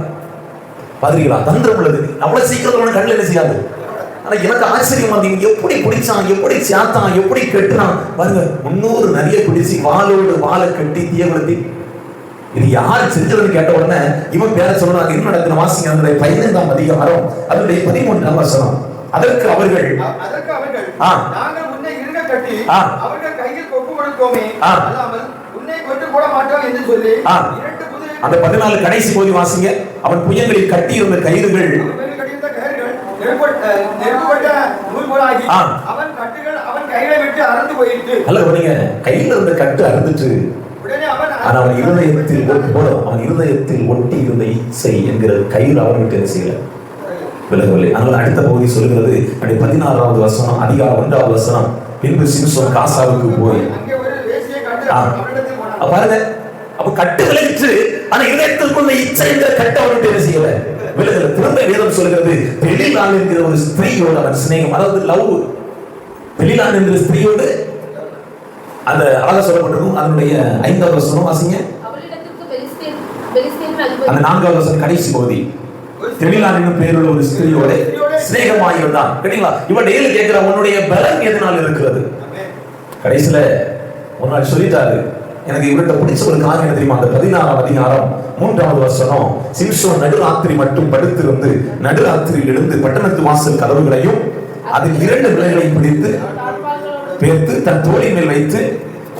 பாத்தீங்களா? தந்திரம் உள்ளது. அவ்வளவு சீக்கிரம் கண்ணில் என்ன செய்யாது. ஆனா எனக்கு ஆச்சரியம் வந்து எப்படி பிடிச்சான், எப்படி சாத்தான், எப்படி கெட்டுறான் பாருங்க. 300 நிறைய பிடிச்சி வாளோடு வாழை கட்டி தீயப்படுத்தி. இது யார் செஞ்சதுன்னு கேட்ட உடனே இவன் பேர சொல்றாங்க. இன்னும் நடக்கிற வாசிங்க அதனுடைய 15ஆம் அதிகாரம் அதனுடைய 13ஆம் வசனம். அதற்கு அவர்கள்
நாங்கள் உன்னை இருக கட்டி அவர்கள் கையில் ஒப்பு கொடுத்தோமே அல்லாமல் உன்னை கொண்டு போட மாட்டோம் என்று சொல்லி
அந்த 14 கடைசி போய் வாசிங்க. அவன் புயங்களில் கட்டி இருந்த கயிறுகள் கையில இருந்த கட்டு அறுந்துட்டு அவன் இருதயத்தில் ஒட்டி இருந்த இச்சை என்கிற கயிறு அவன் விட்டு செய்யல, விலகவில்லை. அதனால அடுத்த பகுதி சொல்கிறது 16வது வசனம் அதிகாரம் 1வது வசனம். பின்பு சிம்சோன் காசாவுக்கு போய் பாருங்க. அப்ப கட்டு விலகிட்டு ஆனா இதயத்திற்குள்ள இச்சை என்கிற கட்டு அவன் விட்டு செய்யல, விலகல. திரும்ப வேதம் சொல்கிறது பெலிலான் என்கிற ஒரு ஸ்திரீயோடு அவன் சிநேகம், அதாவது லவ். பெலிலான் என்கிற ஸ்திரீயோடு அந்த அழகா சொல்லப்பட்டிருக்கும். அதனுடைய 5வது வசனம் வாசிங்க. அந்த 4வது வசனம் கடைசி பகுதி. பெலிலான் என்னும் பெயருள்ள ஒரு ஸ்திரீயோடு சிநேகமாயிருந்தான். கேட்டீங்களா? இவன் டெய்லி கேட்கிற உன்னுடைய பலன் எதனால் இருக்கிறது. கடைசியில ஒரு நாள் சொல்லிட்டாரு, எனக்கு இவர்கிட்ட பிடிச்ச ஒரு காரியம் என்ன தெரியுமா? அந்த 16ஆம் அதிகாரம் 3வது வசனம். சிம்சோன் நடுராத்திரி மட்டும் படுத்திருந்து நடுராத்திரியில் எழுந்து பட்டணத்து வாசல் கதவுகளையும் அதில் 2 விலைகளையும் பிடித்து பேர்த்து தன் தோளின் மேல் வைத்து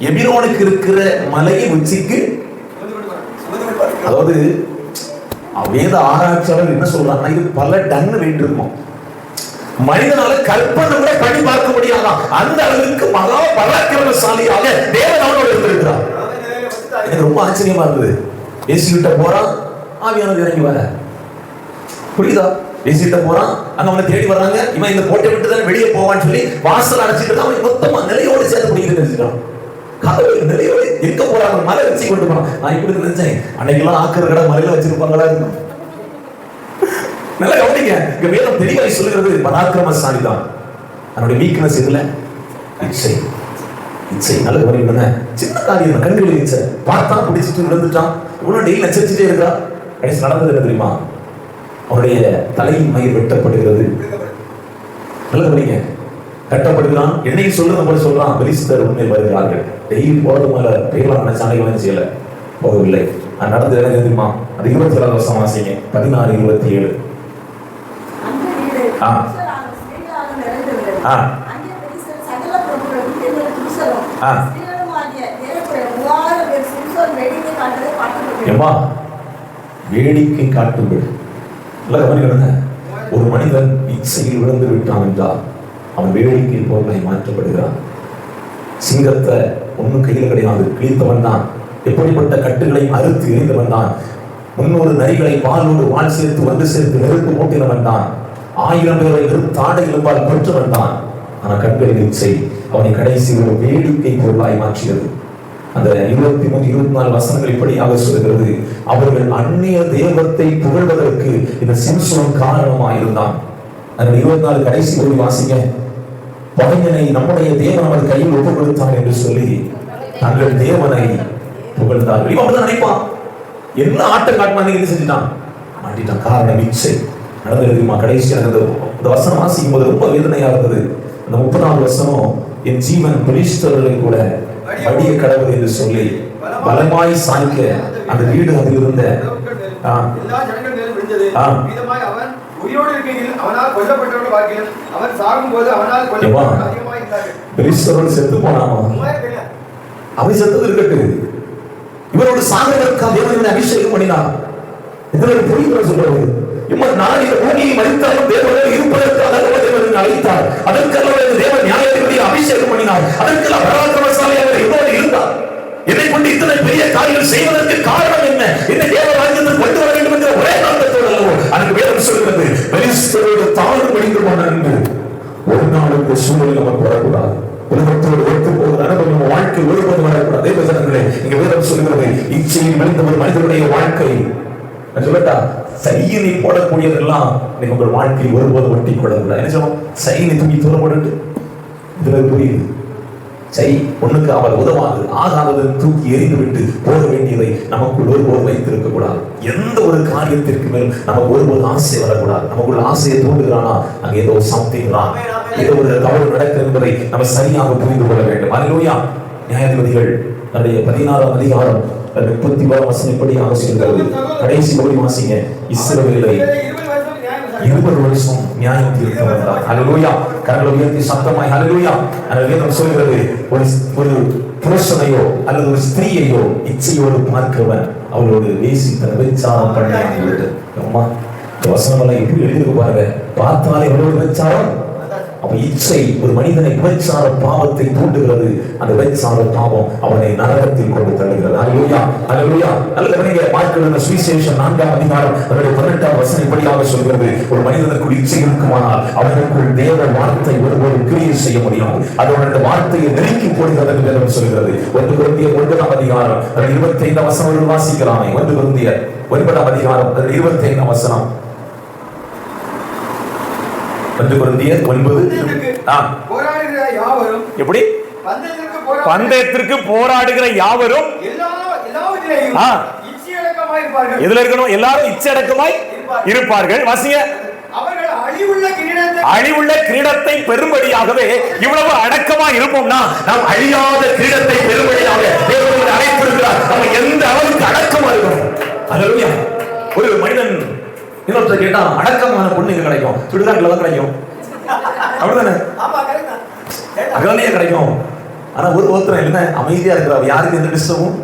எபிரோனுக்கு இருக்கிற மலையின் உச்சிக்கு, அதாவது வேத ஆராய்ச்சியாளர் என்ன சொல்றாங்கன்னா இது பல டன் வெயிட் இருக்கும், மனிதனால கற்பனை கூட பண்ணி பார்க்க முடியாதான் அந்த அளவுக்கு மகா பராக்கிரமசாலியாக தேவன் அவனோடு இருந்திருக்கிறார். எனக்கு ரொம்ப ஆச்சரியமா இருந்தது. ஏசு கிட்ட போறான், ஆவியானவர் இறங்கி வர, புரியுதா? ஏசிட்ட போறான், அங்க அவனை தேடி வர்றாங்க. இவன் இந்த கோட்டை விட்டு தான் வெளியே போவான்னு சொல்லி வாசல் அடைச்சிட்டு அவன் மொத்தமா நிலையோடு சேர்த்து பிடிக்கிறது நினைச்சிட்டான். கதவு நிலையோடு எங்க போறாங்க, மலை வச்சு கொண்டு போறான். நான் இப்படி நினைச்சேன், அன்னைக்கெல்லாம் ஆக்கிற கடை மலையில வச்சிருப்பாங்களா இருக்கும். நல்லா கவனிங்க, இங்க வேதம் தெளிவாய் சொல்லுகிறது பராக்கிரமசாலி தான். அவனுடைய வீக்னஸ் இதுல இச்சை. இச்சை நல்ல கவனிங்க. சின்ன காரியம், கண்களில் இச்சை பார்த்தா பிடிச்சிட்டு விழுந்துட்டான். இவ்வளவு டெய்லி நச்சரிச்சுட்டே இருக்கா. கடைசி நடந்தது என்ன தெரியுமா? அவனுடைய தலையின் மயிர் வெட்டப்படுகிறது. நல்ல கவனிங்க, கட்டப்படுகிறான். என்னைக்கு சொல்றது போல சொல்றான், பெலிஸ்தர் உண்மையில் வருகிறார்கள். டெய்லி போறது மேல பெயர்லாம் நினைச்சாங்க செய்யல, போகவில்லை. அது நடந்தது என்ன தெரியுமா? அது 27வது வசனம் வாசிங்க. 16:27. வேடிக்கை காட்டுங்கள். ஒரு மனிதன் இச்சையில் விழுந்து விட்டான் என்றால் அவன் வேடிக்கை பொருளாய் மாற்றப்படுகிறான். சிங்கத்தை ஒன்னும் கையில் கிடையாது, கிழித்தவன் தான். எப்படிப்பட்ட கட்டுகளை அறுத்து எறிந்தவன் தான். 300 நரிகளை பாலோடு வால் சேர்த்து வந்து சேர்த்து நெருப்பு மூட்டினவன் தான். 1000 பேரை தாடை எலும்பால் கொற்றவன் தான். ஆனா கண்களின் இச்சை அவனை கடைசி ஒரு வேடிக்கை பொருளாய் மாற்றியது. அந்த 23, 24 வசனங்கள் இப்படியாக சொல்கிறது, அவர்கள் அந்நிய தெய்வத்தை புகழ்வதற்கு இந்த சிம்சோன் காரணமாயிருந்தான். அந்த 24 கடைசி ஒரு வாசிங்க. பகைஞனை நம்முடைய தேவன் அவர் கையில் ஒப்புக் கொடுத்தான் என்று சொல்லி தங்கள் தேவனை புகழ்ந்தார்கள். இவன் அப்படிதான் நினைப்பான். என்ன ஆட்டம் காட்டினாங்க, என்ன செஞ்சுட்டான், மாட்டிட்டான். காரணம் இச்சை. நடந்திருக்குமா? கடைசி எனக்கு இந்த வசனம் வாசிக்கும் போது ரொம்ப வேதனையா இருந்தது. அந்த 30வது வசனம், என் ஜீவன் பெலிஸ்தர்களை கூட வடிய கடவுள் என்று சொல்லி பலமாய் சாய்க்க அந்த வீடு அதில் இருந்த
எல்லா ஜனங்கள் மேலும் விழுந்தது. மீதமாய் அவன் உயிரோடு இருக்கையில் அவனால் கொல்லப்பட்டவர்கள் பார்க்கிறேன், அவன் சாகும்போது அவனால் கொல்லப்பட்டவர்கள் அதிகமாக இருந்தார்கள்.
பெலிஸ்தர்கள் செத்து போனாமா? அவன் செத்தது இருக்கட்டு, இவரோடு சாகிறதற்காக தேவனை அபிஷேகம் பண்ணினான். இதற்கு புரியுது சொல்றது. நான் இந்த பூமியை மதித்தாலும் தேவனில் இருப்பதற்காக தேவனை அழைத்தார். அதற்காக தேவன் நியாயாதிபதி அபிஷேகம் பண்ணினார். அதற்கெல்லாம் பராக்கிரமசாலியாக இவ்வளவு இருந்தார். என்னை கொண்டு இத்தனை பெரிய காரியங்கள் செய்வதற்கு காரணம் என்ன? இந்த தேவ ராஜ்யத்தில் கொண்டு வர வேண்டும் என்ற ஒரே காரணத்தோடு அல்லவோ அதுக்கு வேதம் சொல்கிறது, பெலிஸ்தரோடு தாழ்வு படிந்து போனார் என்று. ஒரு நாளுக்கு சூழ்நிலை நமக்கு வரக்கூடாது. உலகத்தோடு ஒத்து போகிற அனுபவம் நம்ம வாழ்க்கை ஒருபோது வரக்கூடாது. தேவ ஜனங்களே, இங்க வேதம் சொல்கிறது, இச்சையில் விழுந்த ஒரு மனிதனுடைய வாழ்க்கை சொல்லட்டா, சையினை போடக்கூடியதெல்லாம் நீங்க உங்கள் வாழ்க்கையில் ஒருபோது ஒட்டி கொள்ளக்கூடாது. என்ன சொல்லுவோம்? சையினை தூக்கி தூரம் போட்டு இதுல புரியுது. சை ஒண்ணுக்கு அவள் உதவாது, ஆகாததை தூக்கி எறிந்து விட்டு போக வேண்டியதை நமக்குள் ஒருபோது வைத்திருக்க கூடாது. எந்த ஒரு காரியத்திற்கு மேல் நமக்கு ஒருபோது ஆசை வரக்கூடாது. நமக்குள்ள ஆசையை தூண்டுகிறானா அங்க ஏதோ சம்திங் ராங், ஏதோ ஒரு தவறு நடக்கிறது என்பதை நம்ம சரியாக புரிந்து கொள்ள வேண்டும். அல்லேலூயா. நியாயாதிபதிகள் 16ஆம் அதிகாரம் 31 வசனம் இப்படியாக சொல்கிறது. கடைசி பகுதி வாசிங்க. இஸ்ரவேலை 20 வருஷம் நியாயம் தீர்க்க வந்தார். அல்லேலூயா. கரங்களை உயர்த்தி சத்தமாய் அல்லேலூயா. வேதம் சொல்கிறது, ஒரு புருஷனையோ அல்லது ஒரு ஸ்திரீயையோ இச்சையோடு பார்க்கிறவன் அவளோடு வேசித்தன விபச்சாரம் பண்ணி அம்மா இந்த வசனம் எல்லாம் எப்படி எழுதிருக்கு பாருங்க. பார்த்தாலே எவ்வளவு விபச்சாரம். அப்ப இச்சை ஒரு மனிதனை விபச்சார பாவத்தை தூண்டுகிறது. அந்த விபச்சார பாவம் அவனை நரகத்தில் கொண்டு தள்ளுகிறது. அல்லேலூயா, அல்லேலூயா. நல்ல மார்க்கு சுவிசேஷம் 4ஆம் அதிகாரம் 18ஆம் வசனம் இப்படியாக சொல்கிறது, ஒரு மனிதனுக்குள் இச்சை இருக்குமானால் அவனுக்குள் தேவ வார்த்தை ஒருபோதும் கிரியை செய்ய முடியாது. அதோட அந்த வார்த்தையை நெருக்கி போடுகிறது என்று வேதம் சொல்கிறது. 1 கொரிந்தியர் 9ஆம் அதிகாரம் 25ஆம் வசனம் வாசிக்கலாமே. 1 கொரிந்தியர் 9ஆம் அதிகாரம் 25ஆம் வசனம். 1 கொரிந்தியர் 9.
போராடுகிற யாவரும்
எப்படி? பந்தயத்திற்கு போராடுகிற யாவரும் எதுல இருக்கணும்? எல்லாரும் இச்சையடக்கமாய் இருப்பார்கள். வாசிங்க.
அவர்கள்
அழிவுள்ள கிரீடத்தை பெரும்படியாகவே இவ்வளவு அடக்கமா இருப்போம்னா நாம் அழியாத கிரீடத்தை பெரும்படியாக தேவன் அழைத்திருக்கிறார். நம்ம எந்த அளவுக்கு அடக்கமா இருக்கணும். அல்லேலூயா. ஒரு மனிதன் இன்னொருத்தர் கேட்டா அடக்கமான பொண்ணு எங்க கிடைக்கும்? சுடுகாட்டுல தான் கிடைக்கும். அப்படிதானே? அகலையே கிடைக்கும். ஆனா ஒருத்தர் என்ன அமைதியா இருக்கிறார், யாருக்கு எந்த டிஸ்டர்பும்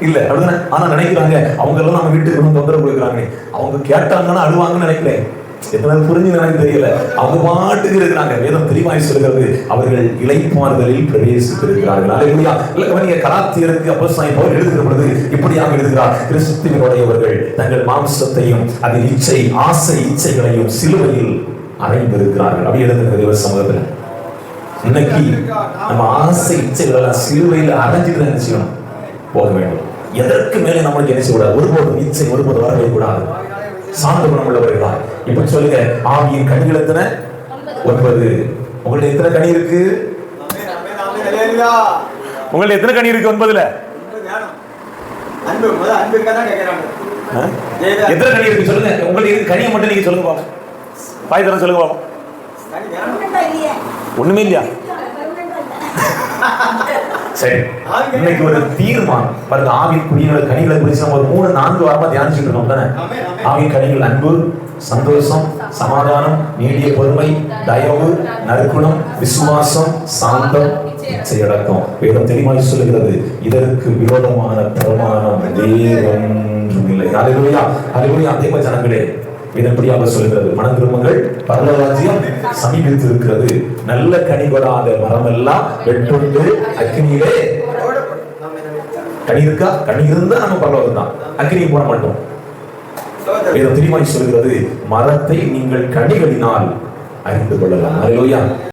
இல்ல. அப்படிதானே? ஆனா நினைக்கிறாங்க அவங்க எல்லாம் நம்ம வீட்டுக்கு வந்து தொந்தரவு கொடுக்குறாங்க, அவங்க கேட்டாங்கன்னா அழுவாங்கன்னு நினைக்கிறேன். எத்தனை புரிஞ்சு எனக்கு தெரியல. அவங்க பாட்டுக்கு இருக்கிறாங்க. வேதம் தெளிவாய் சொல்கிறது, அவர்கள் இளைப்பாறுதலில் பிரவேசித்திருக்கிறார்கள். அல்லேலூயா. இல்ல கலாத்தியருக்கு அப்போஸ்தலன் பவுல் எழுதுகிற பொழுது இப்படியாக எழுதுகிறார், கிறிஸ்துவினுடையவர்கள் தங்கள் மாம்சத்தையும் அதில் இச்சை ஆசை இச்சைகளையும் சிலுவையில் அறைந்திருக்கிறார்கள். அப்படி எழுதுகிற தேவ சமூகத்தில் இன்னைக்கு நம்ம ஆசை இச்சைகள் சிலுவையில் அடைஞ்சிட்டு என்ன செய்யணும்? போக வேண்டும். எதற்கு மேலே நம்மளுக்கு என்ன செய்யக்கூடாது? ஒருபோதும் இச்சை ஒருபோது வரவே கூடாது. சாந்த குணம் உள்ளவர்களா இப்ப சொல்லுங்க. ஆவியின் கனிகள் எத்தனை? 9. உங்களுடைய எத்தனை கனி இருக்கு? உங்களுடைய எத்தனை கனி இருக்கு? 9ல எத்தனை கனி இருக்கு சொல்லுங்க. உங்களுக்கு கனியை மட்டும் நீங்க சொல்லுங்க பாப்போம். பாய் தர சொல்லுங்க பாப்போம். ஒண்ணுமே இல்லையா? சரி, இன்னைக்கு ஒரு தீர்மானம் பாருங்க. ஆவின் குடியோட கனிகளை குறித்து நம்ம ஒரு 3-4 வாரமா தியானிச்சுட்டு இருக்கோம் தானே. ஆவின் கனிகள் அன்பு, சந்தோஷம், சமாதானம், நீடிய பொறுமை, தயவு, நற்குணம், விசுவாசம், சாந்தம், இச்சையடக்கம். வேதம் தெளிவாய் சொல்லுகிறது, இதற்கு விரோதமான பிரமாணம் வேறொன்றும் இல்லை. அல்லேலூயா, அல்லேலூயா. தேவ ஜனங்களே, இதன்படியாக சொல்கிறது, மனம் திரும்புங்கள், பரலோக ராஜ்யம் சமீபித்து இருக்கிறது. நல்ல கனி கொடாத மரம் எல்லாம் வெட்டுண்டு அக்கினியிலே. கனி இருக்கா? கனி இருந்தா நம்ம பரலோகம் தான், அக்கினி போட மாட்டோம். வேதம் தெளிவாய் சொல்கிறது, மரத்தை நீங்கள் கனிகளினால் அறிந்து கொள்ளலாம். அல்லேலூயா.